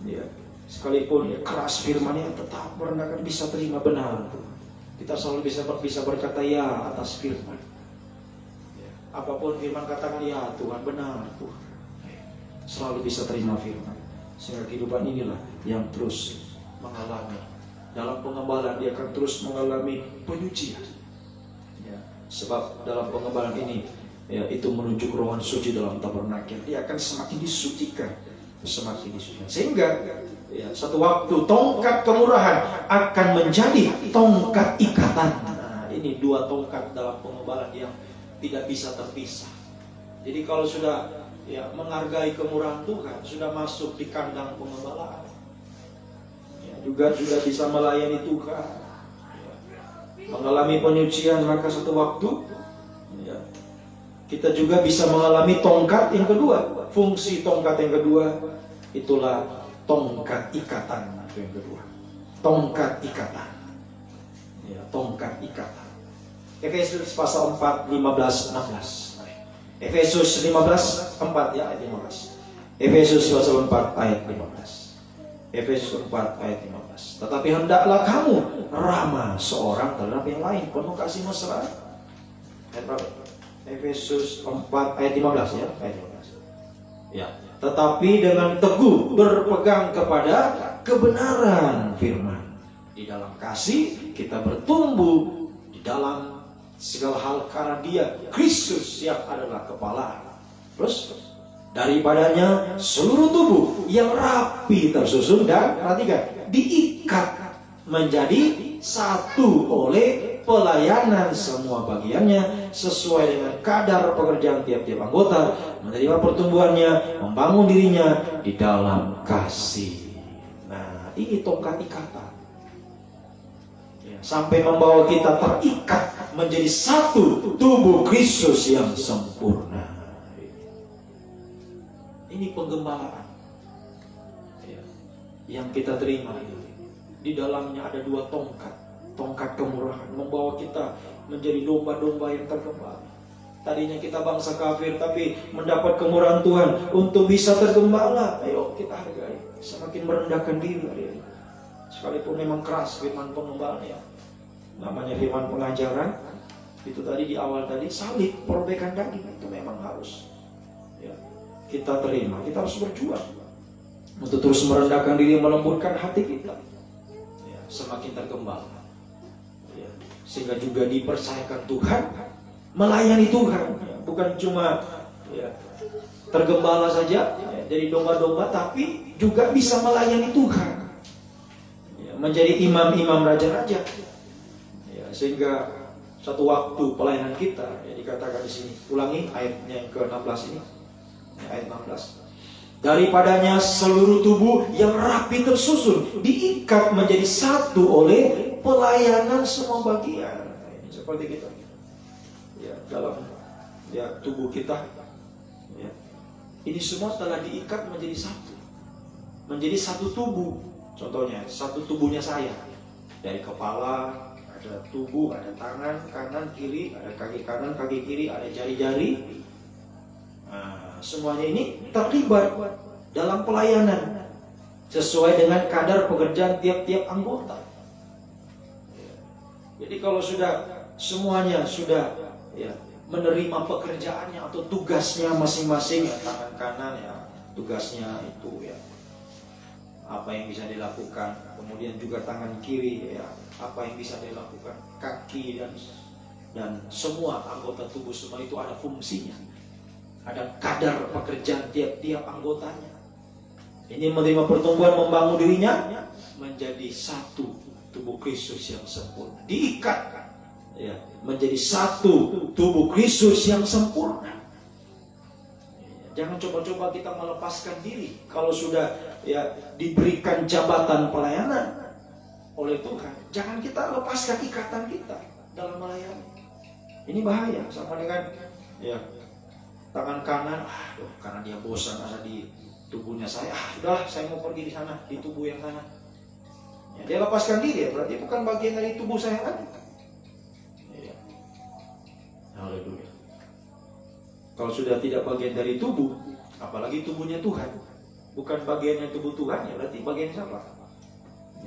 Ya. Sekalipun ya keras firman-Nya, tetap merendahkan, bisa terima benar. Kita selalu bisa berkata ya atas firman. Ya. Apapun firman katakan ya Tuhan, benar Tuhan. Selalu bisa terima firman. Sehingga kehidupan inilah yang terus mengalami, dalam pengembalaan dia akan terus mengalami penyucian. Ya. Sebab dalam pengembalaan ini, ya, itu menuju ke ruangan suci dalam tabernakel. Dia akan semakin disucikan, semakin disucikan. Sehingga ya, satu waktu tongkat kemurahan akan menjadi tongkat ikatan. Nah, ini dua tongkat dalam pengembalaan yang tidak bisa terpisah. Jadi kalau sudah ya menghargai kemurahan Tuhan, sudah masuk di kandang pengembalaan, ya, juga sudah bisa melayani Tuhan, ya, mengalami penyucian, maka satu waktu ya, kita juga bisa mengalami tongkat yang kedua. Fungsi tongkat yang kedua itulah tongkat ikatan. Itu yang kedua, tongkat ikatan. Ya, tongkat ikatan. Efesus pasal 4, 15, 16. Efesus 15, 4 ya, ayat 15. Efesus pasal 4 ayat 15. Efesus 4 ayat 15. Tetapi hendaklah kamu ramah seorang terhadap yang lain, penuh kasih mesra. Ayat berapa? Efesus 4 ayat 15 ya, ayat 15. Ya, tetapi dengan teguh berpegang kepada kebenaran firman. Di dalam kasih kita bertumbuh di dalam segala hal karena Dia Kristus yang adalah kepala. Terus daripadanya seluruh tubuh yang rapi tersusun dan perhatikan diikat menjadi satu oleh pelayanan semua bagiannya sesuai dengan kadar pekerjaan tiap-tiap anggota, menerima pertumbuhannya, membangun dirinya di dalam kasih. Nah, ini tongkat ikatan ya, sampai membawa kita terikat menjadi satu tubuh Kristus yang sempurna. Ini penggembalaan ya, yang kita terima ini. Di dalamnya ada dua tongkat. Tongkat kemurahan membawa kita menjadi domba-domba yang tergembala. Tadinya kita bangsa kafir, tapi mendapat kemurahan Tuhan untuk bisa tergembala. Ayo kita hargai, semakin merendahkan diri. Sekalipun memang keras firman pengembalaan ya, namanya firman pengajaran. Itu tadi di awal tadi, salib, perobekan daging, itu memang harus ya, kita terima. Kita harus berjuang untuk terus merendahkan diri, melembutkan hati kita ya, semakin tergembala ya, sehingga juga dipercayakan Tuhan, melayani Tuhan ya, bukan cuma ya, tergembala saja ya, jadi domba-domba, tapi juga bisa melayani Tuhan ya, menjadi imam-imam raja-raja ya, sehingga satu waktu pelayanan kita ya, dikatakan di sini, ulangi ayatnya yang ke-16 ini ya, ayat 16. Daripadanya seluruh tubuh yang rapi tersusun diikat menjadi satu oleh pelayanan semua bagian. Nah, ini seperti kita ya, dalam ya, tubuh kita ya, Ini semua telah diikat menjadi satu. Menjadi satu tubuh. Contohnya, satu tubuhnya saya. Dari kepala, ada tubuh, ada tangan, kanan, kiri, ada kaki kanan, kaki kiri, ada jari-jari. Nah, semuanya ini terlibat dalam pelayanan sesuai dengan kadar pekerjaan tiap-tiap anggota. Jadi kalau sudah semuanya sudah menerima pekerjaannya atau tugasnya masing-masing, tangan kanan tugasnya itu apa yang bisa dilakukan, kemudian juga tangan kiri apa yang bisa dilakukan, kaki dan semua anggota tubuh semua itu ada fungsinya, ada kadar pekerjaan tiap-tiap anggotanya. Ini menerima pertumbuhan, membangun dirinya menjadi satu tubuh Kristus yang sempurna, diikat menjadi satu tubuh Kristus yang sempurna. Jangan coba-coba kita melepaskan diri kalau sudah diberikan jabatan pelayanan oleh Tuhan. Jangan kita lepaskan ikatan kita dalam melayani. Ini bahaya. Sama dengan tangan kanan, karena dia bosan ada di tubuhnya saya, udahlah saya mau pergi di sana, di tubuh yang sana. Dia lepaskan diri, berarti bukan bagian dari tubuh saya lagi. Haleluya. Kalau sudah tidak bagian dari tubuh, apalagi tubuhnya Tuhan, bukan bagiannya tubuh Tuhan, berarti bagiannya siapa?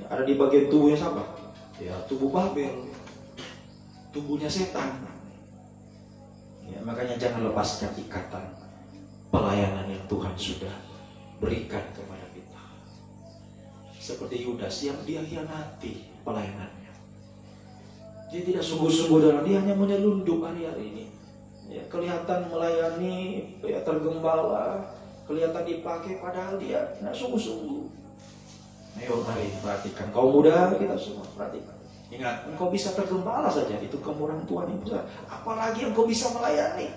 Ada di bagian tubuhnya siapa? Tubuh Babel, tubuhnya setan. Makanya jangan lepaskan ikatan pelayanan yang Tuhan sudah berikan kepada kita. Seperti Yudas yang dia hianati pelayanannya. Dia tidak sungguh-sungguh dalam, dia hanya menyelundup hari-hari ini. Kelihatan melayani, tergembala, kelihatan dipakai, padahal dia tidak sungguh-sungguh. Ayo mari perhatikan, kaum muda kita semua perhatikan. Ingat, engkau bisa tergembala saja, itu kemurahan Tuhan yang besar. Apalagi engkau bisa melayani.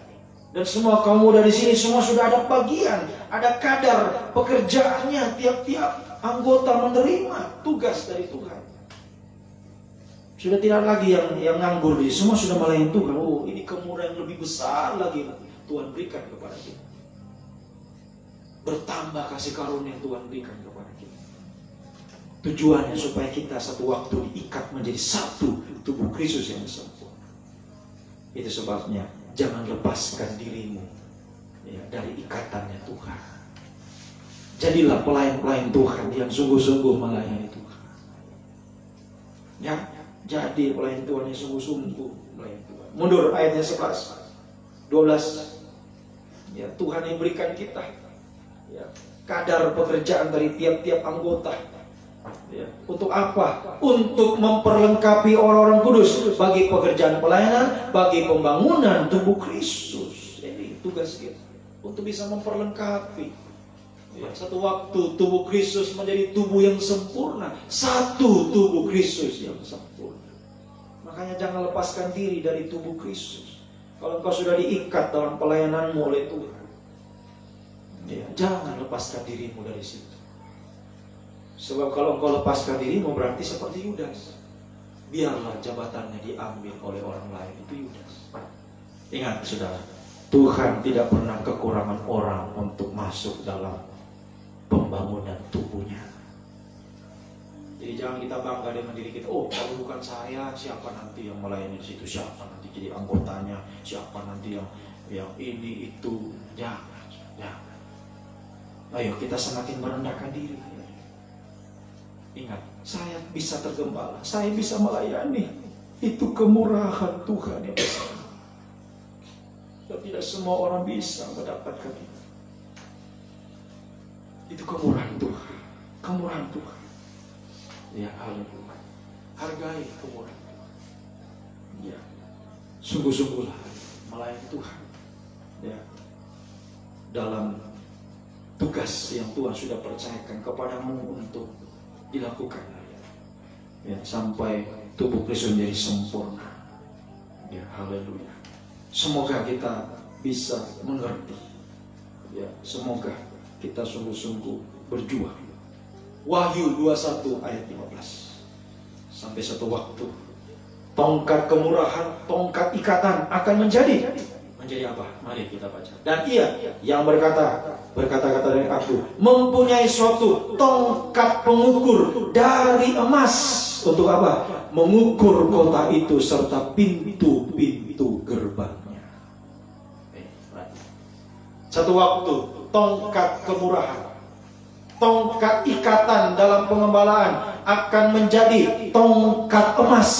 Dan semua kaum muda di sini semua sudah ada bagian, ada kadar pekerjaannya, tiap-tiap anggota menerima tugas dari Tuhan. Sudah tidak lagi yang nganggur, semua sudah melayani Tuhan. Oh, ini kemurahan yang lebih besar lagi Tuhan berikan kepada kita. Bertambah kasih karunia yang Tuhan berikan kepada kita. Tujuannya supaya kita satu waktu diikat menjadi satu tubuh Kristus yang sempurna. Itu sebabnya jangan lepaskan dirimu dari ikatannya Tuhan. Jadilah pelayan-pelayan Tuhan yang sungguh-sungguh melayani Tuhan. Jadi pelayan Tuhan yang sungguh-sungguh melayani Tuhan. Mundur ayatnya 11, 12. Tuhan yang berikan kita kadar pekerjaan dari tiap-tiap anggota. Untuk apa? Untuk memperlengkapi orang-orang kudus bagi pekerjaan pelayanan, bagi pembangunan tubuh Kristus. Ini tugas kita untuk bisa memperlengkapi. Satu waktu tubuh Kristus menjadi tubuh yang sempurna, satu tubuh Kristus yang sempurna. Makanya jangan lepaskan diri dari tubuh Kristus. Kalau engkau sudah diikat dalam pelayananmu oleh Tuhan, jangan lepaskan dirimu dari situ. Sebab kalau engkau lepaskan dirimu berarti seperti Yudas. Biarlah jabatannya diambil oleh orang lain. Itu Yudas. Ingat saudara, Tuhan tidak pernah kekurangan orang untuk masuk dalam pembangunan tubuhnya. Jadi jangan kita bangga dengan diri kita. Oh, kalau bukan saya, siapa nanti yang melayani di situ? Siapa nanti jadi anggotanya? Siapa nanti yang ini itu? Jangan. Ayo kita semakin merendahkan diri. Ingat, saya bisa tergembala, saya bisa melayani. Itu kemurahan Tuhan yang besar. Dan tidak semua orang bisa mendapatkan itu. Itu kemurahan Tuhan. Kemurahan Tuhan. Haleluya. Hargai kemurahan Tuhan. Sungguh-sungguhlah melayani Tuhan. Dalam tugas yang Tuhan sudah percayakan kepadamu untuk dilakukan sampai tubuh Kristus menjadi sempurna. Haleluya. Semoga kita bisa mengerti. Semoga kita sungguh-sungguh berjuang. Wahyu 21 ayat 15. Sampai satu waktu tongkat kemurahan, tongkat ikatan akan menjadi menjadi apa? Mari kita baca. Dan ia yang berkata-kata dengan aku, mempunyai suatu tongkat pengukur dari emas. Untuk apa? Mengukur kota itu serta pintu-pintu gerbangnya. Satu waktu, tongkat kemurahan, tongkat ikatan dalam pengembalaan akan menjadi tongkat emas.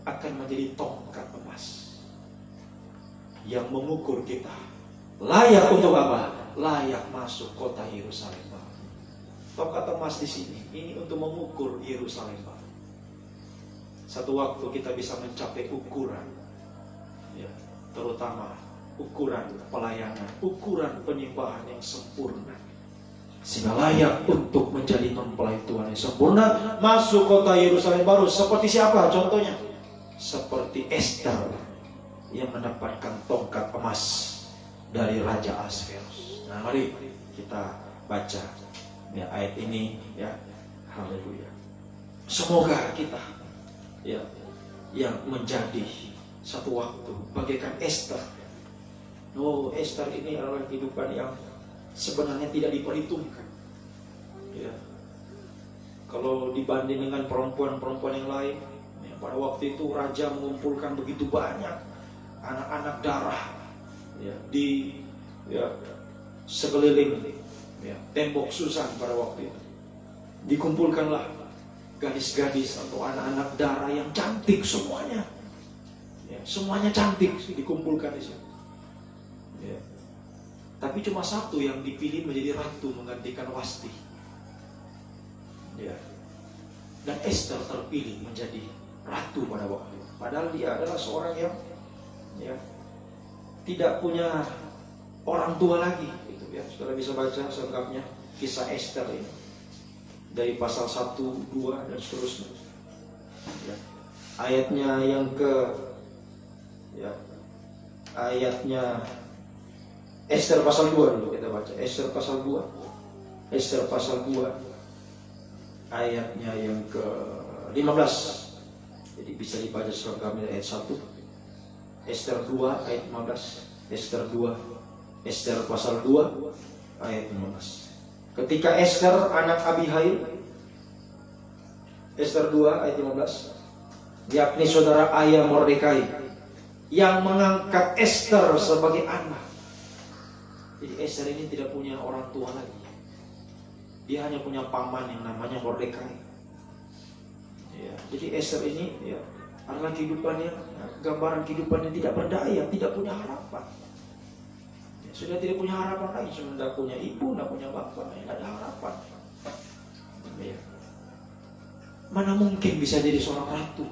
Akan menjadi tongkat emas yang mengukur kita layak untuk apa? Layak masuk kota Yerusalem. Tongkat emas di sini ini untuk mengukur Yerusalem. Satu waktu kita bisa mencapai ukuran, ya, terutama ukuran pelayanan, ukuran penyembahan yang sempurna, sehingga layak untuk menjadi mempelai Tuhan yang sempurna, masuk kota Yerusalem baru. Seperti siapa contohnya? Seperti Esther yang mendapatkan tongkat emas dari Raja Ahasverus. Nah, mari kita baca ya ayat ini, ya. Haleluya. Semoga kita, ya, yang menjadi satu waktu bagaikan Esther. Oh, Esther ini adalah kehidupan yang sebenarnya tidak diperhitungkan, ya. Kalau dibanding dengan perempuan-perempuan yang lain, ya, pada waktu itu raja mengumpulkan begitu banyak anak-anak darah, ya, di, ya, sekeliling, ya, tembok Susan. Pada waktu itu dikumpulkanlah gadis-gadis atau anak-anak darah yang cantik semuanya, ya, semuanya cantik dikumpulkan di situ, ya. Tapi cuma satu yang dipilih menjadi ratu menggantikan Wasti, ya. Dan Esther terpilih menjadi ratu pada waktu itu. Padahal dia adalah seorang yang, ya, tidak punya orang tua lagi. Itu, ya, saudara bisa baca selengkapnya kisah Esther ini dari pasal 1, 2 dan seterusnya. Ya. Ayatnya yang ya, ayatnya Esther pasal 2 dulu kita baca. Esther pasal 2. Esther pasal 2 ayatnya yang ke-15. Jadi bisa dibaca selengkapnya ayat 1. Esther 2 ayat 15. Esther 2. Esther pasal 2 ayat 15. Ketika Esther anak Abihail, Esther 2 ayat 15, yakni saudara ayah Mordekai, yang mengangkat Esther sebagai anak. Jadi Esther ini tidak punya orang tua lagi. Dia hanya punya paman yang namanya Mordekai. Ya, jadi Esther ini, ya, adalah kehidupannya, gambaran kehidupan yang tidak berdaya, tidak punya harapan. Ya, sudah tidak punya harapan lagi, sudah tidak punya ibu, tidak punya bapak, tidak ada harapan. Ya. Mana mungkin bisa jadi seorang ratu?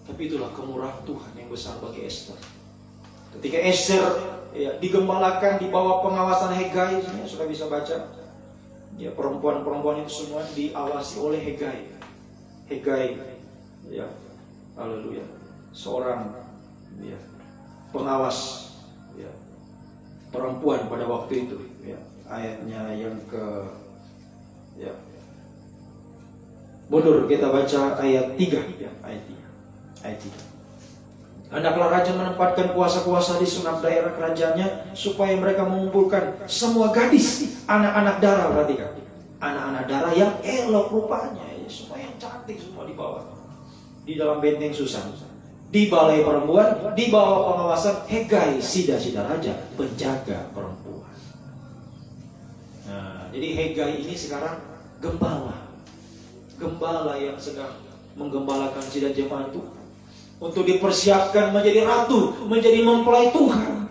Tapi itulah kemurahan Tuhan yang besar bagi Esther. Ketika Esther, ya, digembalakan di bawah pengawasan Hegai, ya, sudah bisa baca. Ya, perempuan-perempuan itu semua diawasi oleh Hegai. Hegai, ya, haleluya, seorang, ya, pengawas, ya, perempuan pada waktu itu. Ya, ayatnya yang ya, mundur kita baca ayat 3, ya, ayat 3. Hendaklah raja menempatkan kuasa-kuasa di senap daerah kerajaannya supaya mereka mengumpulkan semua gadis, anak-anak darah. Perhatikan, anak-anak darah yang elok rupanya, ya, semua yang cantik semua dibawa di dalam benteng Susan, di balai perempuan, di bawah pengawasan Hegai, sida-sida raja, penjaga perempuan. Nah, jadi Hegai ini sekarang gembala yang sedang menggembalakan sida jemaat itu untuk dipersiapkan menjadi ratu, menjadi mempelai Tuhan.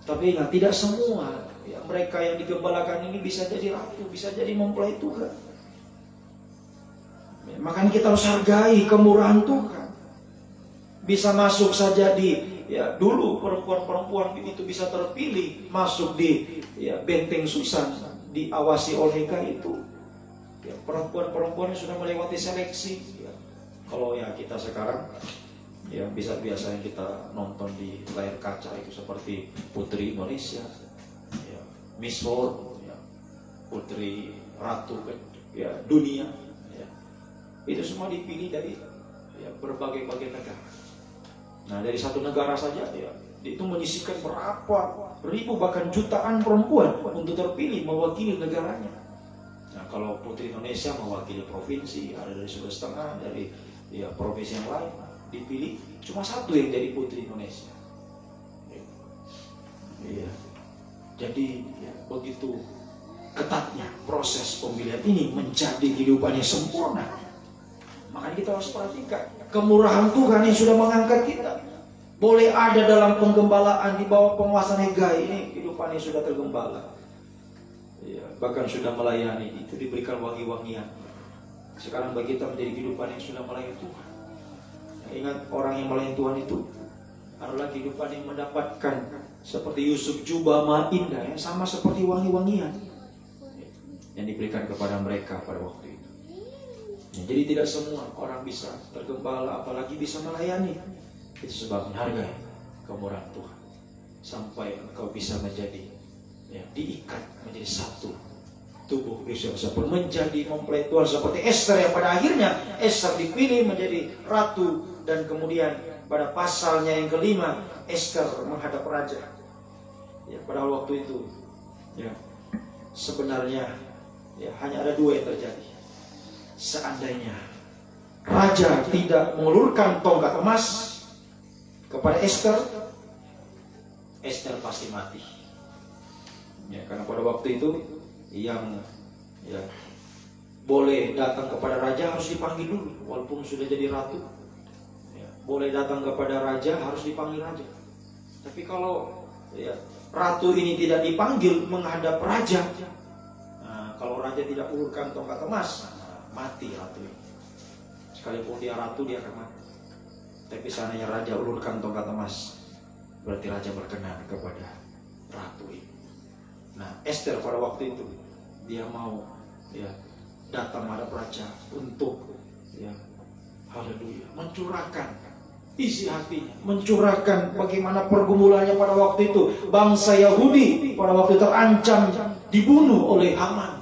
Tapi ingat, tidak semua, ya, mereka yang digembalakan ini bisa jadi ratu, bisa jadi mempelai Tuhan. Ya, makanya kita harus hargai kemurahan Tuhan. Bisa masuk saja di, ya, dulu perempuan-perempuan itu bisa terpilih masuk di, ya, benteng Susan, diawasi oleh Hegai itu. Ya, perempuan-perempuan yang sudah melewati seleksi. Ya. Kalau ya kita sekarang, ya, biasa-biasa yang kita nonton di layar kaca itu seperti Putri Indonesia, ya, Miss World, ya, Putri Ratu, ya, dunia, ya, itu semua dipilih dari, ya, berbagai-bagai negara. Nah, dari satu negara saja ya, itu menyisihkan berapa ribu bahkan jutaan perempuan untuk terpilih mewakili negaranya. Nah, kalau Putri Indonesia mewakili provinsi, ada dari Sulawesi Tengah, dari ya provinsi yang lain, dipilih cuma satu yang jadi Putri Indonesia. Ya. Jadi ya, begitu ketatnya proses pemilihan ini menjadi kehidupan yang sempurna. Makanya kita harus perhatikan kemurahan Tuhan yang sudah mengangkat kita. Boleh ada dalam penggembalaan di bawah penguasaan Hegai ini, kehidupan yang sudah tergembala. Ya, bahkan sudah melayani, itu diberikan wangi-wangian. Sekarang bagi kita menjadi kehidupan yang sudah melayani Tuhan. Ya, ingat orang yang melayani Tuhan itu adalah kehidupan yang mendapatkan seperti Yusuf jubah mahal indah, yang sama seperti wangi-wangian yang diberikan kepada mereka pada waktu itu. Ya, jadi tidak semua orang bisa tergembala, apalagi bisa melayani. Itu sebabnya hargai kemurahan Tuhan sampai engkau bisa menjadi ya, diikat menjadi satu tubuh Kristus, menjadi mempelai Tuhan seperti Esther yang pada akhirnya Esther dipilih menjadi ratu, dan kemudian pada pasalnya yang kelima Esther menghadap raja. Ya, pada waktu itu ya, sebenarnya ya, hanya ada dua yang terjadi. Seandainya raja tidak mengulurkan tongkat emas kepada Esther, Esther pasti mati. Ya, karena pada waktu itu yang ya, boleh datang kepada raja harus dipanggil dulu, walaupun sudah jadi ratu. Ya, boleh datang kepada raja harus dipanggil raja. Tapi kalau ya, ratu ini tidak dipanggil menghadap raja, nah, kalau raja tidak ulurkan tongkat emas, nah, mati ratu ini. Sekalipun dia ratu, dia akan mati. Tapi seandainya raja ulurkan tongkat emas, berarti raja berkenan kepada ratu ini. Nah, Esther pada waktu itu dia mau ya, datang menghadap raja untuk ya, haleluya, mencurahkan isi hatinya, mencurahkan bagaimana pergumulannya pada waktu itu. Bangsa Yahudi pada waktu terancam dibunuh oleh Haman.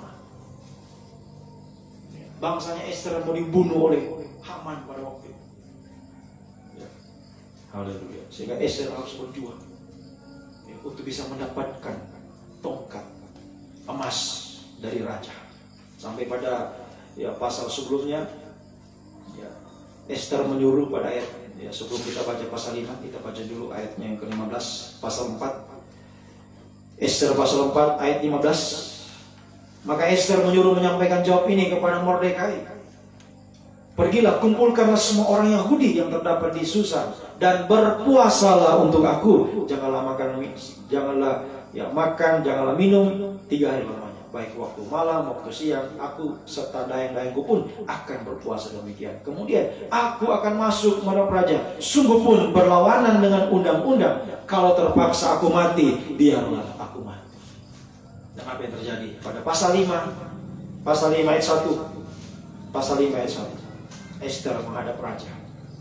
Bangsanya Esther mau dibunuh oleh Haman pada waktu itu. Ya. Haleluya. Sehingga Esther harus berjuang ya, untuk bisa mendapatkan tongkat emas dari raja. Sampai pada ya, pasal sebelumnya ya, Esther menyuruh pada ayat ya, sebelum kita baca pasal 5, kita baca dulu ayatnya yang ke-15, pasal 4. Esther pasal 4 ayat 15. Maka Esther menyuruh menyampaikan jawab ini kepada Mordekai. Pergilah, kumpulkanlah semua orang Yahudi yang terdapat di Susa dan berpuasalah untuk aku. Janganlah makan, janganlah ya, makan, janganlah minum 3 hari lamanya, baik waktu malam, waktu siang. Aku serta dayang-dayangku pun akan berpuasa demikian. Kemudian aku akan masuk menghadap raja. Sungguh pun berlawanan dengan undang-undang. Kalau terpaksa aku mati, biarlah aku mati. Dan apa yang terjadi pada pasal 5, pasal 5 ayat 1, pasal 5 ayat 1, Esther menghadap raja.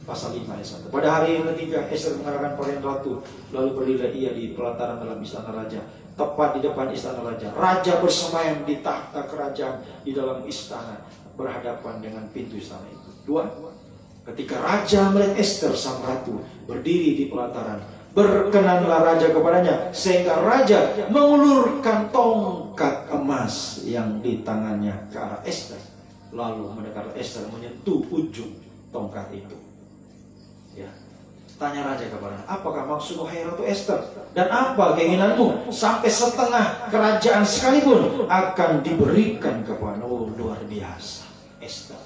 Pasal 5 ayat 1. Pada hari yang ketiga Esther mengarahkan pelayan ratu, lalu berdirilah ia di pelataran dalam istana raja, tepat di depan istana raja. Raja bersemayam di tahta kerajaan di dalam istana, berhadapan dengan pintu istana itu. 2. Ketika raja melihat Esther sang ratu berdiri di pelataran, berkenanlah raja kepadanya, sehingga raja mengulurkan tongkat emas yang di tangannya ke arah Esther. Lalu mendekat Esther menyentuh ujung tongkat itu. Ya. Tanya raja kepadanya, apakah maksudmu hai Ratu Esther? Dan apa keinginanmu? Sampai setengah kerajaan sekalipun akan diberikan kepada. Oh, luar biasa. Esther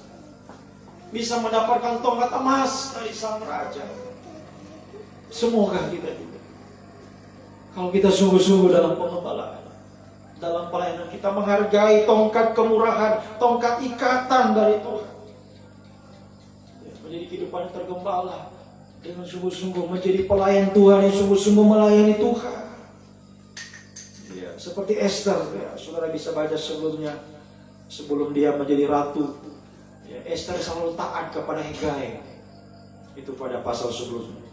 bisa mendapatkan tongkat emas dari sang raja. Semoga kita juga, kalau kita sungguh-sungguh dalam pengembalaan, dalam pelayanan, kita menghargai tongkat kemurahan, tongkat ikatan dari Tuhan. Ya, menjadi kehidupan yang tergembala dengan sungguh-sungguh, menjadi pelayan Tuhan yang sungguh-sungguh melayani Tuhan. Ya, seperti Esther, ya, saudara bisa baca sebelumnya, sebelum dia menjadi ratu, ya, Esther selalu taat kepada Hegai. Itu pada pasal sebelumnya.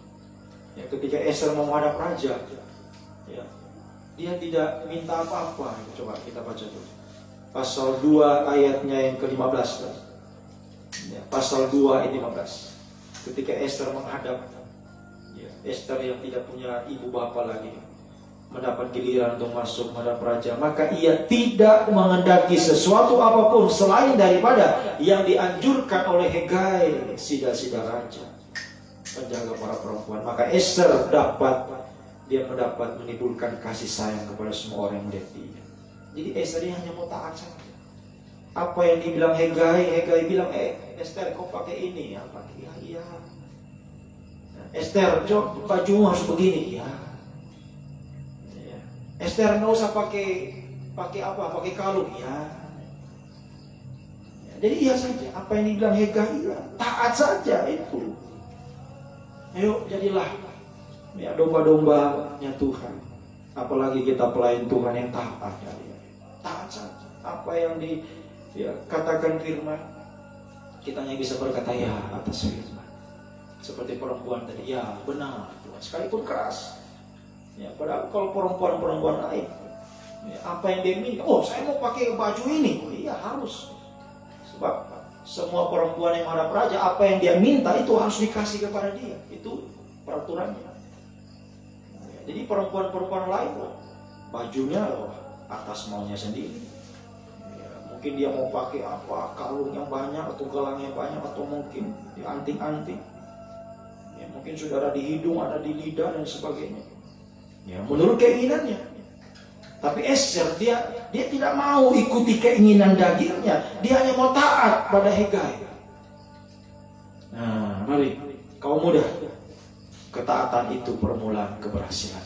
Ya, ketika Esther mau menghadap raja, ya, dia tidak minta apa-apa. Coba kita baca dulu. Pasal 2 ayatnya yang ke-15. Ya, pasal 2 ayat 15. ketika Esther menghadap, ya, Esther yang tidak punya ibu bapak lagi, mendapat giliran untuk masuk menghadap raja, maka ia tidak menghendaki sesuatu apapun selain daripada yang dianjurkan oleh Hegai, sida-sida raja, penjaga para perempuan. Maka Esther mendapat menimbulkan kasih sayang kepada semua orang yang melihat dia. Jadi Esther dia hanya mau taat saja. Apa yang dibilang Hegai bilang, Esther kau pakai ini ya, pakai ya. Esther, bajumu harus begini ya. Esther nggak usah pakai kalung ya. Jadi iya saja, apa yang dibilang Hegai ya, taat saja itu. Ayo jadilah ya domba-dombanya Tuhan. Apalagi kita pelayan Tuhan yang taat ya. Taat saja. Apa yang katakan firman, kita hanya bisa berkata ya atas firman. Seperti perempuan tadi, ya benar Tuhan, sekalipun keras. Ya, padahal kalau perempuan lain, ya, apa yang dia minta, saya mau pakai baju ini, iya harus. Sebab semua perempuan yang menghadap raja, apa yang dia minta itu harus dikasih kepada dia. Itu peraturannya. Ya, jadi perempuan-perempuan lain, bajunya atas maunya sendiri. Ya, mungkin dia mau pakai apa, kalung yang banyak atau gelang yang banyak, atau mungkin anting-anting. Ya, mungkin sudah ada di hidung, ada di lidah dan sebagainya. Ya, menurut keinginannya. Tapi Esther dia tidak mau ikuti keinginan dagingnya. Dia hanya mau taat pada Hegai. Nah, mari kaum muda, ketaatan itu permulaan keberhasilan.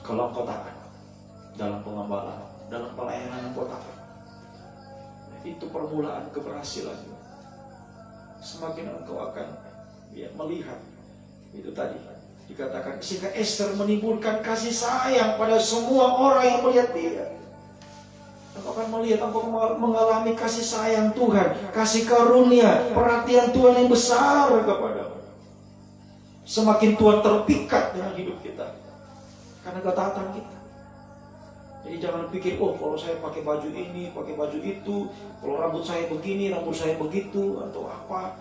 Kalau engkau taat dalam pengembalaan, dalam pelayanan engkau taat, itu permulaan keberhasilan. Semakin engkau akan melihat itu tadi. Dikatakan sehingga Esther menimbulkan kasih sayang pada semua orang yang melihat dia. Engkau akan melihat, engkau mengalami kasih sayang Tuhan, kasih karunia, perhatian Tuhan yang besar kepadamu. Semakin Tuhan terpikat dengan hidup kita karena ketaatan kita. Jadi jangan pikir, kalau saya pakai baju ini, pakai baju itu, kalau rambut saya begini, rambut saya begitu, atau apa,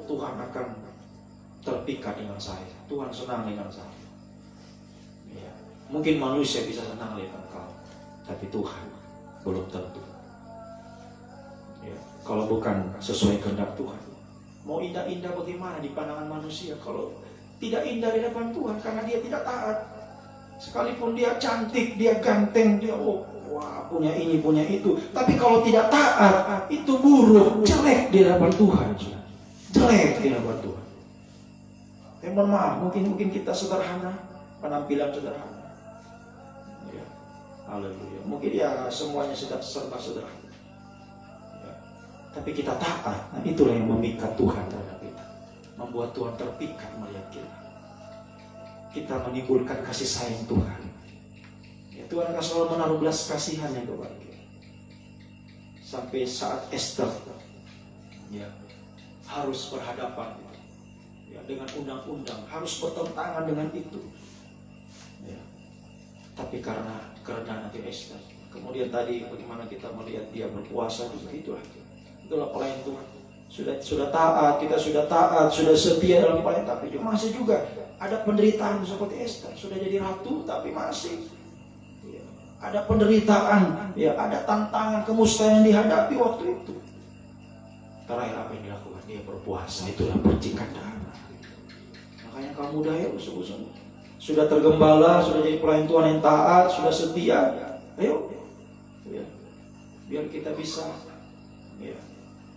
Tuhan akan terpikat dengan saya. Tuhan senang dengan saya. Ya. Mungkin manusia bisa senang lihat engkau, tapi Tuhan belum tentu. Ya. Kalau bukan sesuai kehendak Tuhan, mau indah-indah bagaimana di pandangan manusia kalau tidak indah di depan Tuhan, karena dia tidak taat. Sekalipun dia cantik, dia ganteng, dia punya ini, punya itu, tapi kalau tidak taat, itu buruk, jelek di hadapan Tuhan. Jelek di hadapan Tuhan. Mohon maaf, mungkin kita sederhana, penampilan sederhana. Ya, haleluya. Mungkin semuanya serba sederhana. Ya. Tapi kita taat, nah itulah yang memikat Tuhan terhadap kita, membuat Tuhan terpikat melihat kita. Kita menimbulkan kasih sayang Tuhan. Ya, Tuhan akan selalu menaruh belas kasihan-Nya kepada kita. Sampai saat Esther harus berhadapan dengan undang-undang, harus bertentangan dengan itu. Ya. Tapi karena kerendahan hati Esther, kemudian tadi bagaimana kita melihat dia berpuasa juga, itulah pelayan Tuhan. Sudah taat, kita sudah taat, sudah setia dalam pelayanan, tapi masih juga ada penderitaan seperti Esther. Sudah jadi ratu, tapi masih ada penderitaan, ada tantangan, kemustahilan yang dihadapi waktu itu. Terakhir apa yang dilakukan? Dia berpuasa, itulah percikan darah. Makanya kamu muda sungguh-sungguh. Sudah tergembala, sudah jadi pelayan Tuhan yang taat, sudah setia. Ayo, biar kita bisa,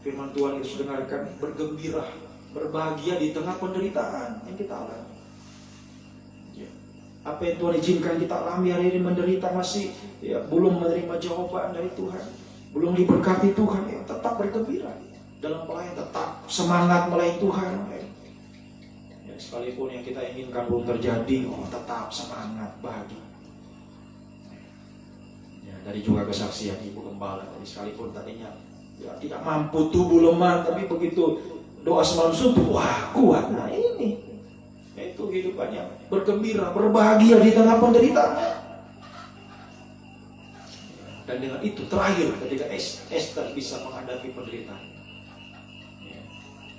firman Tuhan kita sudah dengarkan, bergembira, berbahagia di tengah penderitaan yang kita alami. Apa yang Tuhan izinkan kita alami hari ini, menderita masih, belum menerima jawaban dari Tuhan, belum diberkati Tuhan, tetap bergembira dalam pelayanan, tetap semangat melayani Tuhan. Sekalipun yang kita inginkan belum terjadi, tetap semangat, bahagia. Dari juga kesaksian Ibu Gembala tadi, sekalipun tadinya tidak mampu, tubuh lemah, tapi begitu doa semalam subuh, kuat. Nah ini, itu kehidupannya, bergembira, berbahagia di tengah penderitaan. Dan dengan itu terakhir ketika Esther bisa menghadapi penderitaan,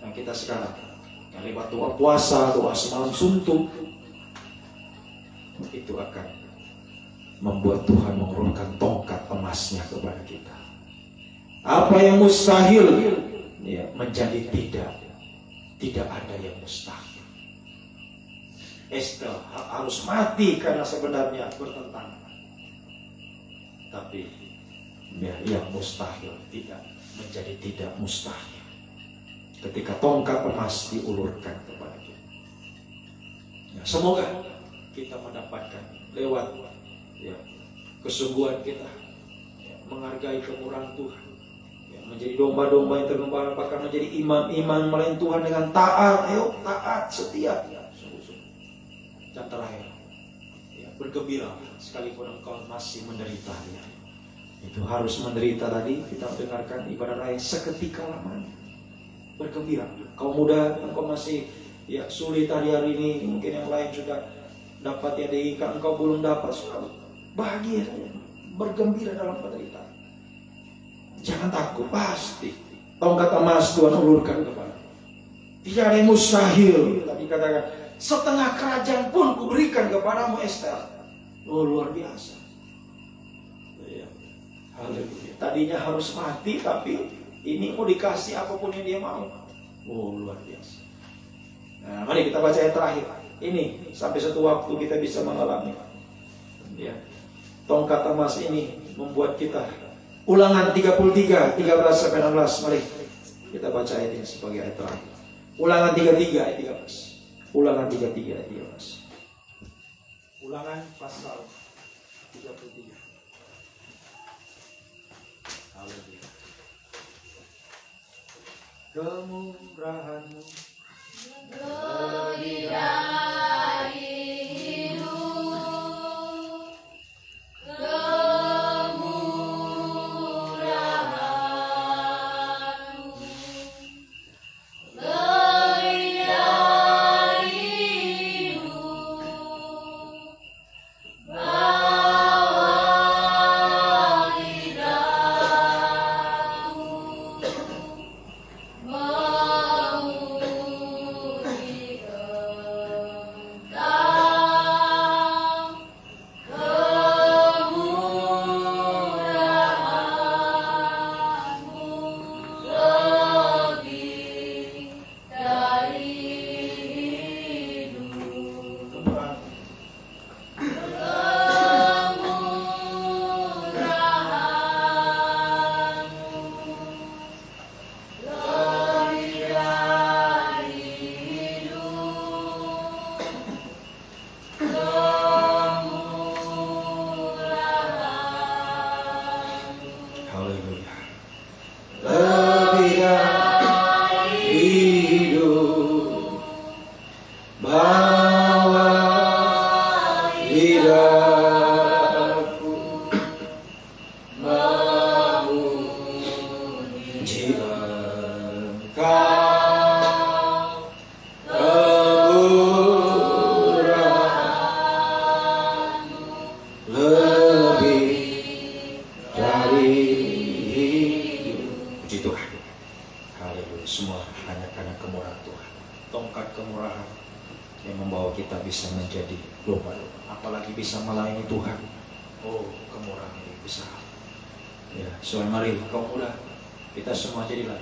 Nah, kita sekarang lewat doa puasa, doa semalam suntuk, itu akan membuat Tuhan mengurungkan tongkat emasnya kepada kita. Apa yang mustahil ya, menjadi tidak ada yang mustahil. Esther harus mati karena sebenarnya bertentangan. Tapi ya, yang mustahil menjadi tidak mustahil ketika tongkat emas diulurkan kepada kita. Ya, semoga kita mendapatkan lewat ya, kesungguhan kita ya, menghargai kemurahan Tuhan ya, menjadi domba-domba yang tergembala, bahkan menjadi imam-imam melayani Tuhan dengan taat. Ayo taat, setia ya, sungguh-sungguh. Dan terakhir ya, bergembira sekalipun engkau masih menderita ya. Itu harus menderita. Tadi kita dengarkan ibadah raya seketika lamanya. Bergembira. Kau muda, engkau masih ya sulit hari-hari ini, mungkin yang lain sudah dapat yang diinginkan, engkau belum dapat, bahagia saja, bergembira dalam penderitaan. Jangan takut, pasti tongkat emas Tuhan ulurkan kepada. Tidak ada yang mustahil. Tadi katakan, setengah kerajaan pun kuberikan kepadamu Esther. Oh, luar biasa. Ya. Haleluya. Tadinya harus mati, tapi ini mau dikasih apapun yang dia mau. Oh, luar biasa. Nah, mari kita baca ayat terakhir. Ini sampai satu waktu kita bisa mengalami ya, tongkat emas ini membuat kita. Ulangan 33, 13-16. Mari kita baca ayat ini sebagai ayat terakhir. Ulangan 33 ayat 13. Ulangan 33 ayat 13. Ulangan pasal 33. Haleluya. Kemurahan-Mu lebih dari hidup, kemurahan-Mu lebih dari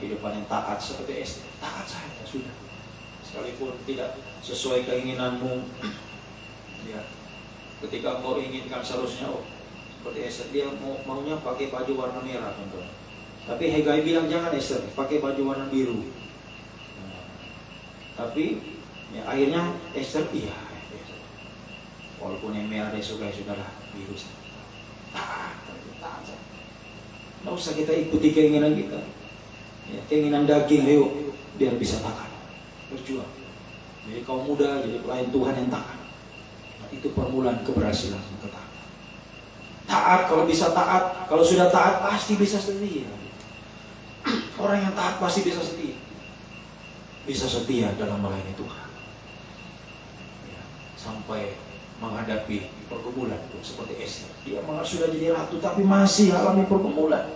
hidup, bawa lidahku seperti Esther, taat saja sudah. Sekalipun tidak sesuai keinginanmu, ya, ketika kau inginkan seharusnya, seperti Esther, dia maunya pakai baju warna merah, teman-teman. Tapi Hegai bilang jangan Esther, pakai baju warna biru. Nah, tapi ya, akhirnya Esther iya, walaupun yang merah dia suka, sudahlah biru saja. Taat saja. Tidak usah kita ikuti keinginan kita. Ya, keinginan daging, ayo biar bisa taat, berjuang. Jadi kaum muda, jadi pelayan Tuhan yang taat. Nah, itu permulaan keberhasilan taat. Taat, kalau bisa taat, kalau sudah taat pasti bisa setia. Orang yang taat pasti bisa setia. Bisa setia dalam melayani Tuhan. Ya, sampai menghadapi pergumulan seperti Esther. Dia malah sudah jadi ratu tapi masih alami pergumulan.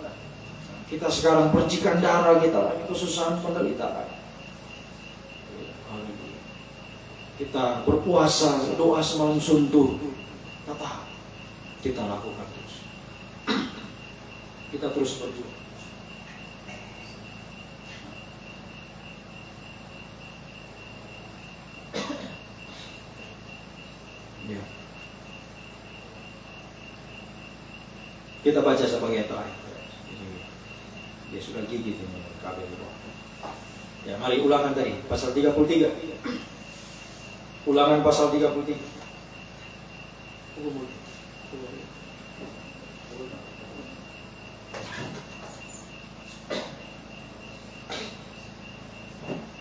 Kita sekarang percikan darah, kita lagi kesusahan penderitaan. kita berpuasa, doa semalam suntuk, tetap kita lakukan terus. Kita terus berjuang. Ya. Kita baca sebagai terakhir. Dia sudah gigit ini kabel di bawah. Ya, mari ulangan tadi pasal 33. Ulangan pasal 33.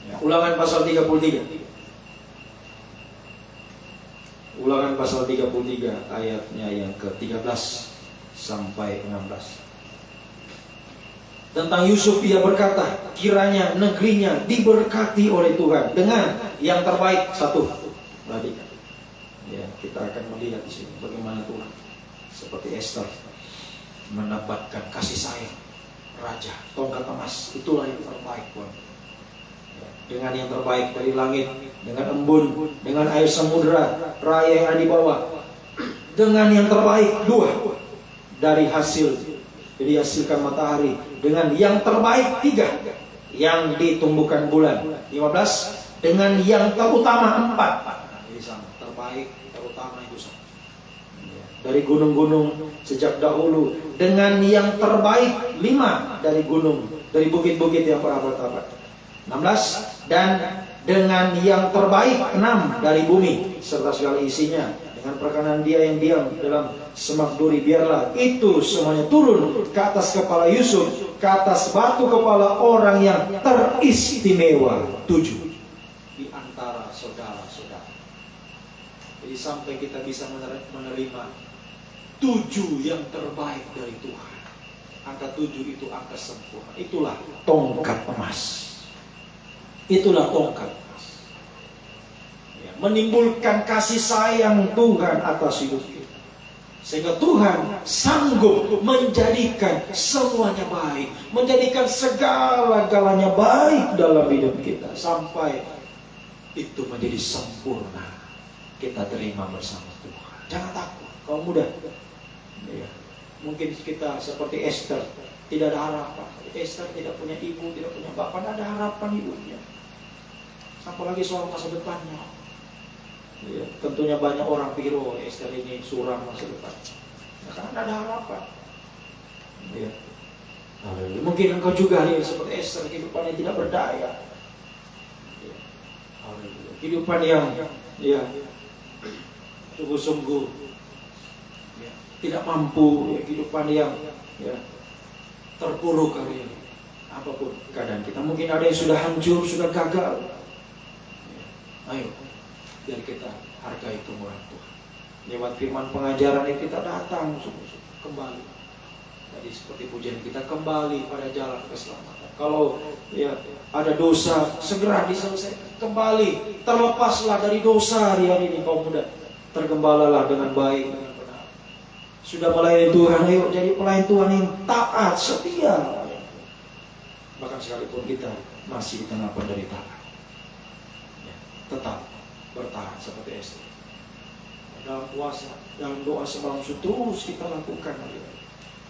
Ya, ulangan pasal 33. Ulangan pasal 33 ayatnya yang ke-13 sampai 16. Tentang Yusuf ia berkata, kiranya negerinya diberkati oleh Tuhan dengan yang terbaik. Satu, perhatikan. Ya, kita akan melihat di sini bagaimana Tuhan seperti Esther mendapatkan kasih sayang raja, tongkat emas. Itulah yang terbaik, Tuhan. Ya, dengan yang terbaik dari langit, dengan embun, dengan air samudera, raya yang ada di bawah. Dengan yang terbaik, dua, dari hasil jadi hasilkan matahari, dengan yang terbaik, tiga, yang ditumbuhkan bulan, 15, dengan yang terutama, 4. Jadi sama, terbaik, terutama itu sama. Dari gunung-gunung sejak dahulu, dengan yang terbaik, 5, dari gunung, dari bukit-bukit yang berabad-abad. 16, dan dengan yang terbaik, 6, dari bumi serta segala isinya, dengan perkanan dia yang diam dalam semak duri, biarlah itu semuanya turun ke atas kepala Yusuf, ke atas batu kepala orang yang teristimewa. 7, di antara saudara-saudara. Jadi sampai kita bisa menerima 7 yang terbaik dari Tuhan. Angka 7 itu angka sempurna. Itulah tongkat emas. Itulah tongkat emas. Menimbulkan kasih sayang Tuhan atas hidup kita, sehingga Tuhan sanggup menjadikan semuanya baik, menjadikan segala-galanya baik dalam hidup kita, sampai itu menjadi sempurna. Kita terima bersama Tuhan. Jangan takut, kaum muda. Ya, mungkin kita seperti Esther, tidak ada harapan. Esther tidak punya ibu, tidak punya bapak, tidak ada harapan hidupnya. Apalagi soal masa depannya. Ya, tentunya banyak orang pikir, oh Esther ini suram masa depan. Nah, karena ada harapan. Ya. Mungkin engkau juga ya, seperti Esther, kehidupan yang tidak berdaya. Ya. Kehidupan yang ya sungguh-sungguh ya, tidak mampu, ya, kehidupan yang ya, terpuruk kali ini. Apapun keadaan kita, mungkin ada yang sudah hancur, sudah gagal. Ya. Ayo, biar kita hargai kemurahan Tuhan. Lewat firman pengajaran ini kita datang kembali. Jadi seperti pujian kita, kembali pada jalan keselamatan. Kalau ya ada dosa, segera diselesaikan. Kembali, terlepaslah dari dosa hari ini kaum muda. Tergembalalah dengan baik, dengan benar. Sudah melayani Tuhan, ayo jadi pelayan Tuhan yang taat, setia. Bahkan sekalipun kita masih di tengah penderitaan, ya, tetap bertahan seperti Esther. Dalam puasa, dalam doa semalam terus kita lakukan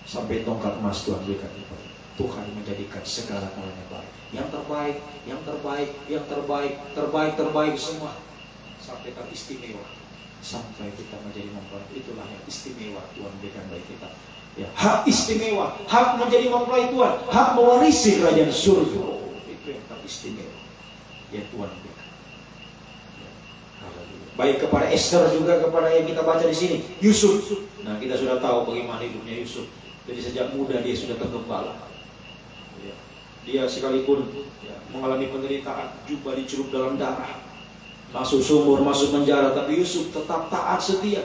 sampai tongkat emas Tuhan berikan kepada kita. Tuhan menjadikan segala-galanya baik. Yang terbaik, yang terbaik, yang terbaik, terbaik semua. Sampai teristimewa. Sampai kita menjadi mempelai. Itulah yang istimewa Tuhan berikan bagi kita. Ya, hak istimewa, hak menjadi mempelai Tuhan, hak mewarisi kerajaan surga. Itu yang teristimewa yang Tuhan berikan. Baik kepada Esther, juga kepada yang kita baca di sini, Yusuf. Nah, kita sudah tahu bagaimana hidupnya Yusuf. Jadi sejak muda dia sudah tergembala. Ya. Dia sekalipun ya, mengalami penderitaan, jubah dicelup dalam darah, masuk sumur, masuk penjara, tapi Yusuf tetap taat setia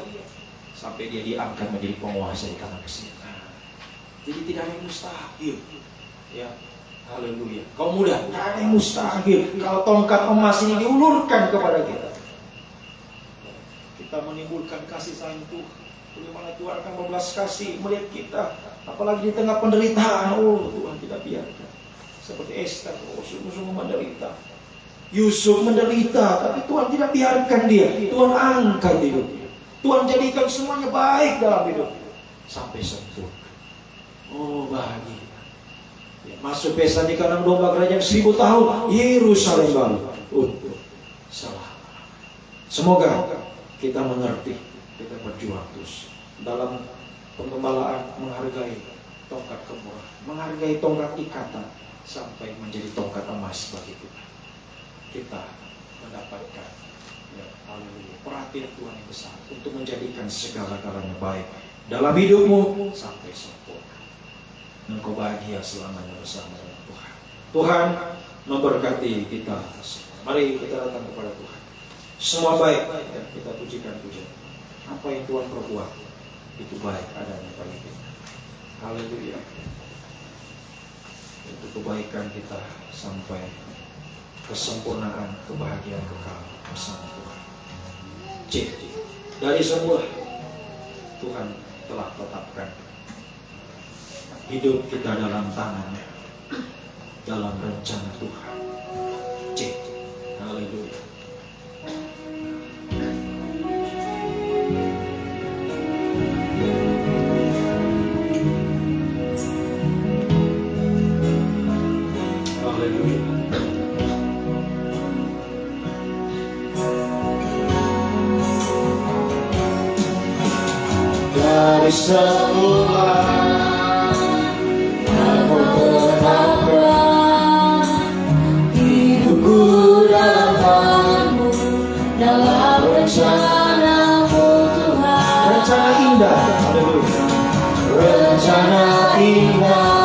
sampai dia diangkat menjadi penguasa di tanah Mesir. Nah, jadi tidak ada yang mustahil. Ya, haleluya. Kaum muda, tidak ada yang mustahil kalau tongkat emas ini diulurkan kepada kita. Kita menimbulkan kasih sayang Tuhan. Bagaimana Tuhan akan membelas kasih melihat kita, apalagi di tengah penderitaan. Oh, Tuhan tidak biarkan. Seperti Esther, oh sungguh-sungguh menderita. Yusuf menderita, tapi Tuhan tidak biarkan dia. Tuhan angkat hidupnya. Tuhan jadikan semuanya baik dalam hidupnya sampai sempurna. Oh, bahagia. Ya, masuk pesta di kandang domba kerajaan 1000 tahun, Yerusalem baru untuk salah. Semoga kita mengerti, kita berjuang terus dalam penggembalaan, menghargai tongkat kemurahan, menghargai tongkat ikatan sampai menjadi tongkat emas bagi Tuhan. Kita mendapatkan perhatian Tuhan yang besar untuk menjadikan segala-galanya baik dalam hidupmu sampai sempurna. Engkau bahagia selamanya bersama dengan Tuhan. Tuhan memberkati kita semua. Mari kita datang kepada Tuhan. Semua baik dan kita pujikan Tuhan. Apa yang Tuhan perbuat itu baik adanya bagi kita. Haleluya. Untuk kebaikan kita sampai kesempurnaan, kebahagiaan kekal bersama Tuhan. Dari semula Tuhan telah tetapkan hidup kita dalam tangannya, dalam rencana Tuhan. Haleluya. Dari semula Aku tetapkan hidupku dalam tanganmu, dalam rencanamu Tuhan. Rencana indah, rencana indah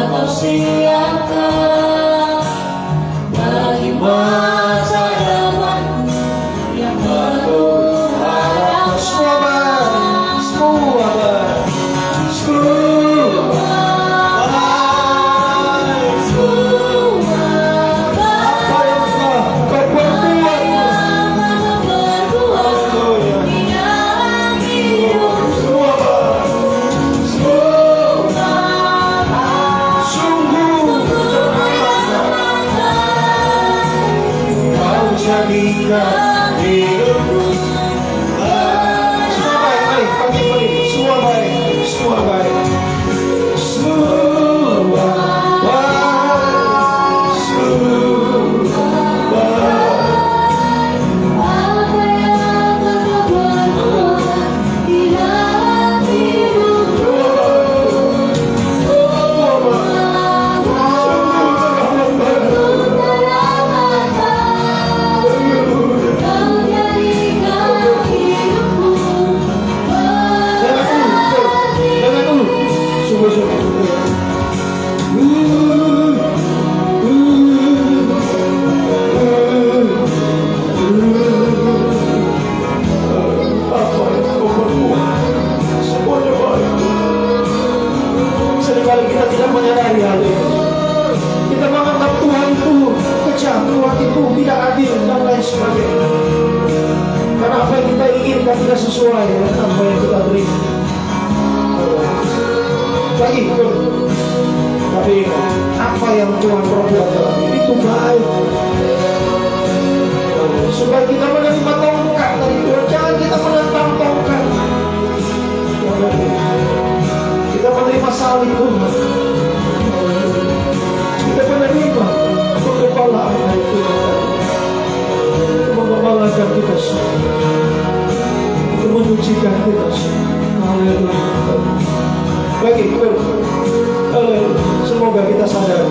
Kau siapkan bagi masa depanku yang penuh harapan. Tidak sesuai dengan apa yang kita beri. Lagi, tapi apa yang Tuhan perbuat dalam ini itu baik. Supaya kita menerima tongkat dari Tuhan, jangan kita menentang tongkat. Kita menerima salib Tuhan. Kita menerima pengembalaan dari Tuhan. Mengembalakan kita semua, menyucikan kita semua. Haleluya. Bagi semoga kita sadar,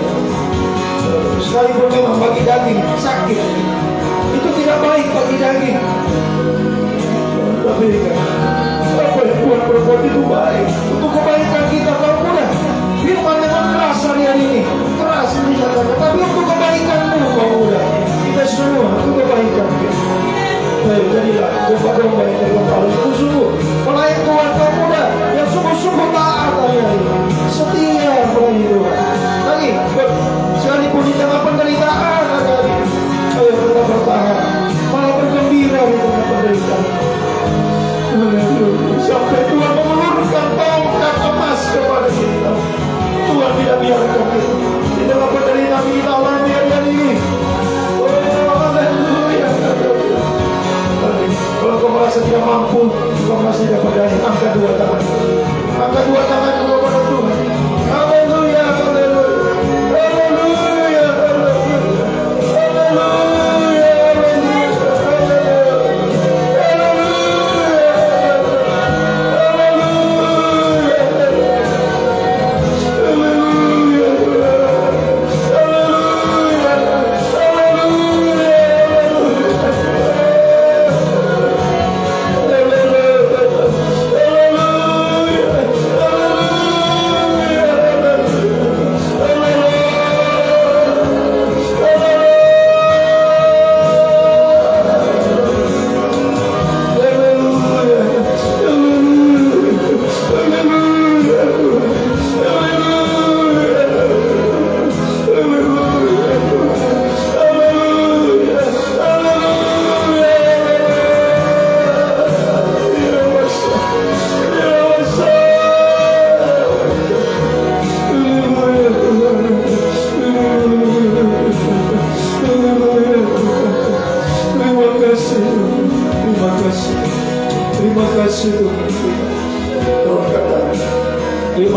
sekalipun memang bagi daging sakit, itu tidak baik bagi daging. Tapi apa yang Tuhan berbuat itu baik untuk kebaikan kita. Kalau mudah firman dengan keras hari ini, keras menyatakan, tapi untuk kebaikanmu kau mudah. Kita semua untuk kebaikan kita. Jadilah domba-domba yang terkembali sungguh-sungguh pelayan Tuhan kau muda yang sungguh-sungguh taat hari ini, setia melayani Tuhan. Lagi sekalipun di tengah penderitaan hari ini, ayo tetap bertahan, malah bergembira di tengah penderitaan. Sampai Tuhan mengulurkan tongkat emas ke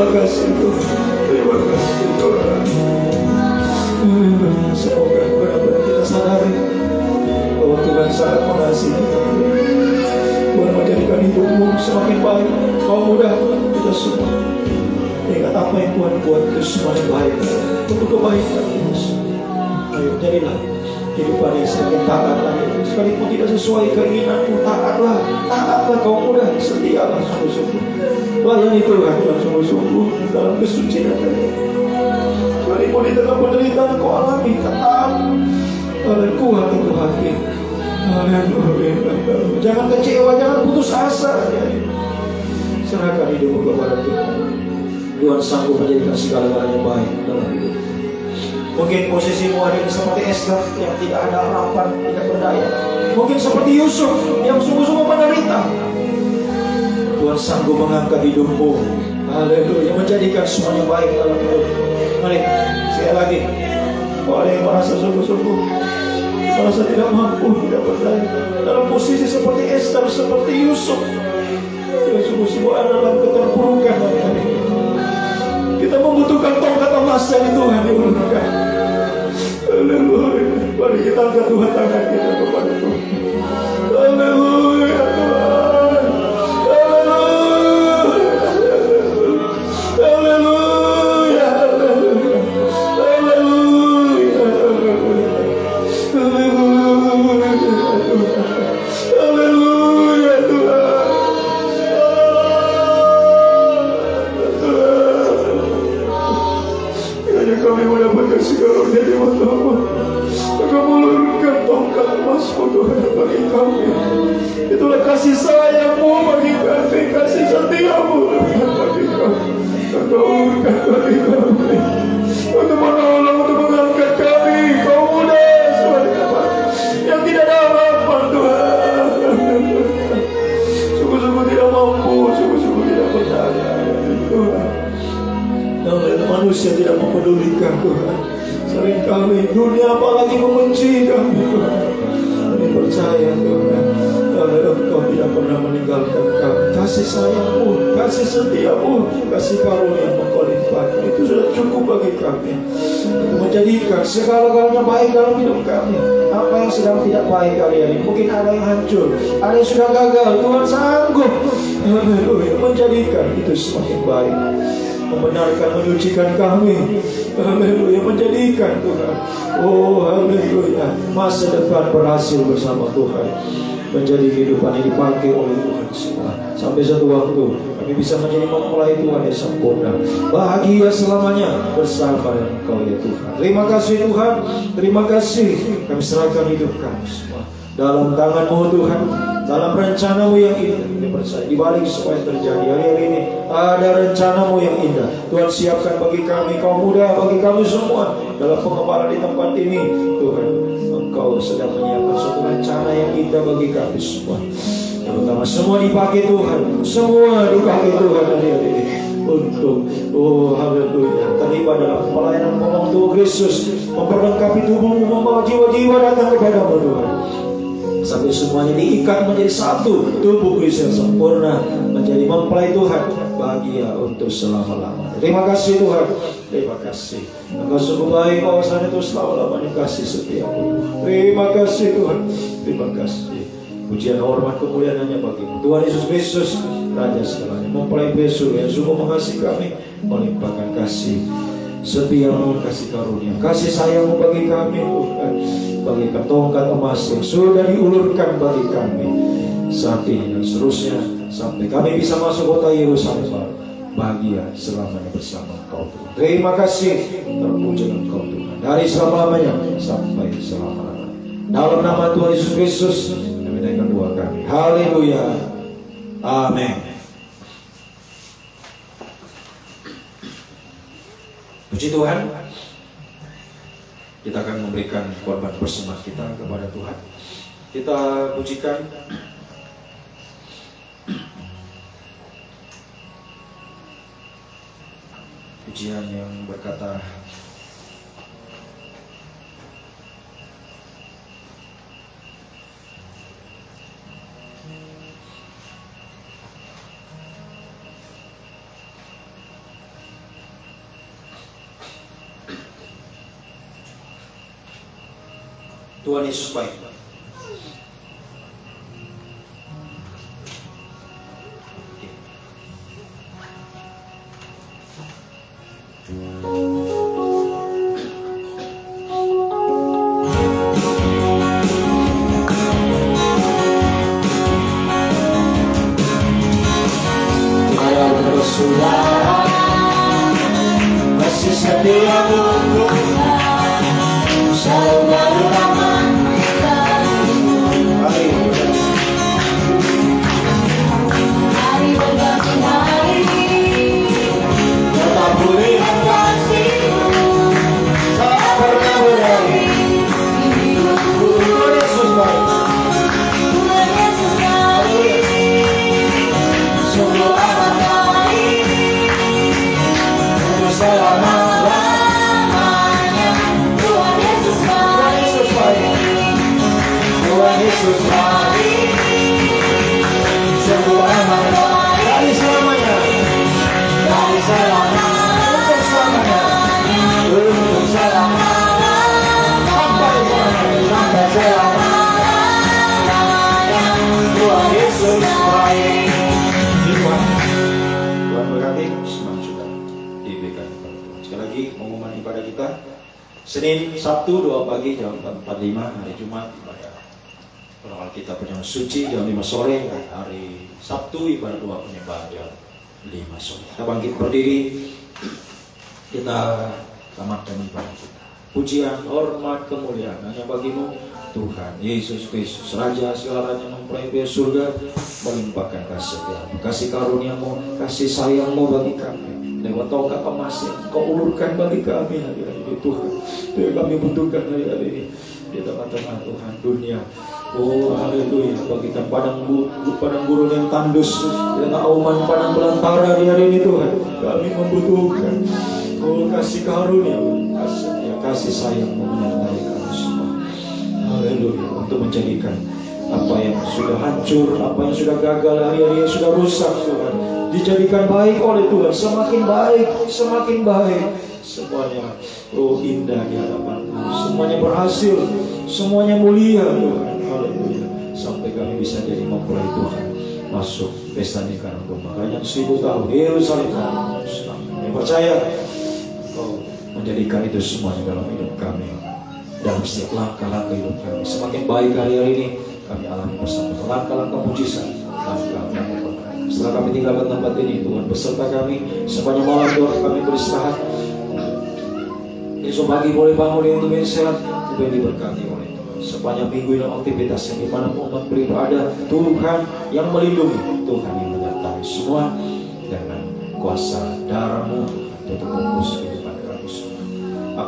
Terima kasih Tuhan. Terima kasih Tuhan. Semoga benar-benar kita sadari bahwa Tuhan sangat mengasihi kita. Tuhan menjadikan hidupmu semakin baik. Kau mudah kita semua. Ingat apa yang Tuhan buat itu semakin baik untuk kebaikan kita semua. Ayo jadilah kehidupan yang semakin taat lagi. Sekalipun tidak sesuai keinginanmu, taatlah kau mudah, setialah sungguh-sungguh. Layani Tuhan dengan sungguh-sungguh dalam kesucian. Sekalipun di tengah penderitaan kau alami, tetap kuat untuk hati. Jangan kecewa, jangan putus asa. Serahkan hidupmu kepada Tuhan. Tuhan sanggup menjadikan segala-galanya baik dalam hidup. Mungkin posisimu hari ini seperti Esther yang tidak ada harapan, tidak berdaya. Mungkin seperti Yusuf yang sungguh-sungguh menderita. Tuhan sanggup mengangkat hidupmu. Haleluya, menjadikan semuanya baik dalam hidupmu. Mari, sekali lagi. Kalau ada yang merasa sungguh-sungguh, merasa tidak mampu, tidak berdaya, dalam posisi seperti Esther, seperti Yusuf, yang sungguh-sungguh ada dalam keterpurukan hari ini. Kita membutuhkan tongkat emas dari Tuhan diulurkan. Haleluya. Mari kita angkat dua tangan kita kepada Tuhan. Haleluya Tuhan. Haleluya. Haleluya. Haleluya. Haleluya. Haleluya Tuhan. Kami mendapatkan segala dari matamu. Engkau mengulurkan tongkat emasmu Tuhan bagi kami. Itulah kasih sayangmu bagi kami, kasih setiamu bagi kami. Engkau ulurkan bagi kami untuk menolong, untuk mengangkat kami. Kau mudah sebagai apa yang tidak ada harapan Tuhan. Sungguh-sungguh tidak mampu, sungguh-sungguh tidak berdaya Tuhan. Manusia tidak mempedulikan Tuhan. Seringkali dunia apalagi membenci kami Tuhan. Kami percaya Tuhan, Engkau tidak pernah meninggalkan kami. Kasih sayangmu, kasih setiamu, kasih karunia yang Engkau limpahkan, itu sudah cukup bagi kami untuk menjadikan segala-galanya baik dalam hidup kami. Apa yang sedang tidak baik kali ini, mungkin ada yang hancur, ada yang sudah gagal, Tuhan sanggup menjadikan itu semakin baik. Membenarkan, menyucikan kami. Haleluya, menjadikan Tuhan. Oh haleluya, masa depan berhasil bersama Tuhan. Menjadi kehidupan yang dipakai oleh Tuhan semua. Sampai satu waktu kami bisa menjadi mempelai Tuhan yang sempurna. Bahagia selamanya bersama dengan Engkau ya Tuhan. Terima kasih Tuhan. Terima kasih. Kami serahkan hidup kami semua dalam tangan-Mu Tuhan, dalam rencana-Mu yang indah. Kami percaya di balik semua yang terjadi hari ini ada rencana-Mu yang indah. Tuhan siapkan bagi kami, kaum muda, bagi kami semua dalam pengembalaan di tempat ini. Tuhan, Engkau sedang menyiapkan suatu rencana yang indah bagi kami semua. Terutama semua dipakai Tuhan, semua dipakai Tuhan hari ini untuk haleluya, terlibat dalam pelayanan membawa Tuhan Kristus, memperlengkapi tubuhmu, membawa jiwa-jiwa datang kepada-Mu Tuhan. Sampai semuanya diikat menjadi satu tubuh Kristus yang sempurna, menjadi mempelai Tuhan, bahagia untuk selama-lamanya. Terima kasih Tuhan, terima kasih. Engkau sungguh baik, kawasan itu selama-lamanya kasih setiamu. Terima kasih Tuhan, terima kasih. Pujian, hormat, kemuliaan hanya bagi-Mu Tuhan Yesus Kristus, Raja segalanya, mempelai Yesus yang sungguh mengasihi kami, melimpahkan kasih setiamu, kasih karunia, kasih sayangmu bagi kami Tuhan. Bagikan tongkat emas yang sudah diulurkan bagi kami saat ini dan seterusnya sampai kami bisa masuk kota Yerusalem baru, bahagia selamanya bersama Engkau Tuhan. Terima kasih, terpuji Engkau Tuhan dari selama-lamanya sampai selama-lamanya. Dalam nama Tuhan Yesus Kristus kami naikkan doa kami. Haleluya, amin. Puji Tuhan. Kita akan memberikan korban persembahan kita kepada Tuhan. Kita pujikan pujian yang berkata, Tuhan Yesus baik. Masih setia Tuhan, selalu bersama hari berganti hari, tetap melihat kasih-Mu, tak pernah berakhir. Tuhan Yesus baik, Tuhan Yesus baik, sungguh amat baik, untuk selama-lamanya. Tuhan Yesus baik, Tuhan Yesus baik, sungguh amat baik, dari selamanya, dari selamanya, untuk selamanya, untuk selamanya, sampai selamanya. Tuhan Yesus baik. Tuhan berkati, senang sudah diberikan kepada Tuhan. Sekali lagi pengumuman ibadah kita Senin, Sabtu, 2 pagi jam 4.45, hari Jumat ibadah Penawal kita perjamuan suci jam 5 sore, dan hari Sabtu ibadah 2 penyembahan jam 5 sore. Kita bangkit berdiri, kita tamatkan ibadah kita. Pujian, hormat, kemuliaan hanya bagi-Mu Tuhan Yesus Kristus, Raja segala raja mempelai surga, melimpahkan kasih karunia-Mu, kasih sayang-Mu bagi kami. Lewat tongkat emas yang Kau ulurkan bagi kami hari-hari ini Tuhan, yang kami butuhkan hari-hari ini di tengah-tengah Tuhan dunia. Oh haleluya, bagikan padang gurun yang tandus dengan auman padang belantara di hari ini Tuhan, kami membutuhkan kasih karunia, kasih sayang-Mu menyertai kami semua. Haleluya, untuk menjadikan apa yang sudah hancur, apa yang sudah gagal hari-hari yang sudah rusak Tuhan, dijadikan baik oleh Tuhan, semakin baik, semakin baik. Semuanya indah di hadapan-Mu, semuanya berhasil, semuanya mulia Tuhan. Haleluya, sampai kami bisa jadi mempelai Tuhan, masuk pesta nikahan Makanya 1000 tahun Yerusalem kami percaya Kau menjadikan itu semuanya dalam hidup kami, dalam setiap langkah-langkah hidup kami. Semakin baik hari-hari ini kami alami bersama langkah-langkah mujizat, langkah-langkah. Setelah kami tinggalkan tempat ini, Tuhan beserta kami sepanjang malam. Tuhan kami beristirahat, esok pagi boleh bangun dengan tubuh sehat, tubuh yang diberkati oleh Tuhan. Sepanjang minggu ini aktivitas yang dimana umat beribadah, Tuhan yang melindungi, Tuhan yang menyertai semua dengan kuasa darah-Mu. Tutup fokus kehidupan kami semua.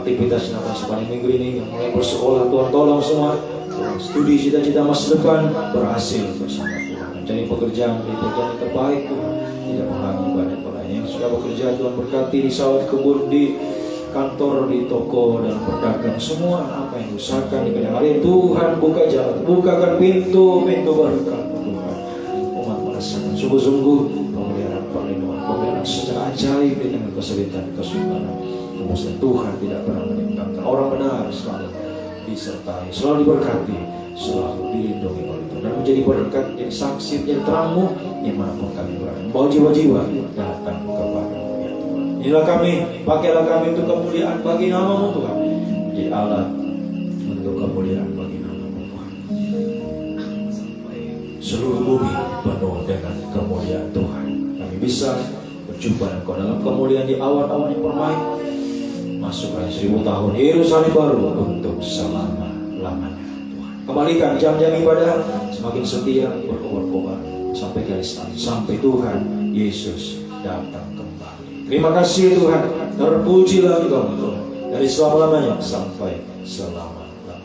Aktivitas yang akan sepanjang minggu ini, yang mulai bersekolah, Tuhan tolong semua. Tuhan studi cita-cita masa depan berhasil bersama Tuhan, mencari pekerjaan yang terbaik Tuhan, tidak menghalangi ibadah yang sudah bekerja. Tuhan berkati di sawah, di kebun, di kantor, di toko dan berdagang, semua apa yang diusahakan di kemudian hari Tuhan buka jalan, bukakan pintu-pintu berkat Tuhan. Umat merasakan sungguh-sungguh pemeliharaan, perlindungan secara ajaib di tengah kesulitan, kesultanan. Kemudian Tuhan tidak pernah meninggalkan orang benar, selalu disertai, selalu diberkati, selalu dilindungi oleh Tuhan, dan menjadi berkat, menjadi saksi, menjadi terang-Mu dimanapun kami berada, membawa jiwa-jiwa datang kepada-Mu ya Tuhan. Inilah kami, pakailah kami untuk kemuliaan bagi nama-Mu Tuhan, menjadi alat untuk kemuliaan bagi nama-Mu Tuhan, sampai seluruh bumi penuh dengan kemuliaan Tuhan. Kami bisa berjumpa dengan Kau dalam kemuliaan di awan-awan yang permai, masuk 1000 tahun Yerusalem baru untuk selama-lamanya Tuhan. Kembalikan jam-jam ibadah semakin setia, berkobar-kobar sampai garis akhir, sampai Tuhan Yesus datang kembali. Terima kasih Tuhan, terpujilah Engkau Tuhan, dari selama-lamanya sampai selama-lamanya.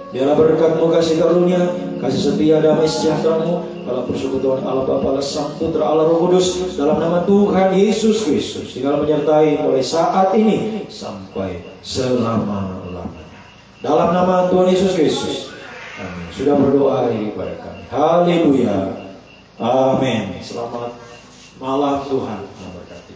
Biarlah berkat-Mu, kasih karunia, kasih setia, damai sejahtera-Mu, Allah persekutuan Allah Bapa, Allah Sang Putra, Allah Roh Kudus, dalam nama Tuhan Yesus Kristus, tinggal menyertai mulai saat ini sampai selama-lamanya. Dalam nama Tuhan Yesus Kristus, amin. Sudah berdoa kepada kami. Haleluya. Amin. Selamat malam, Tuhan memberkati.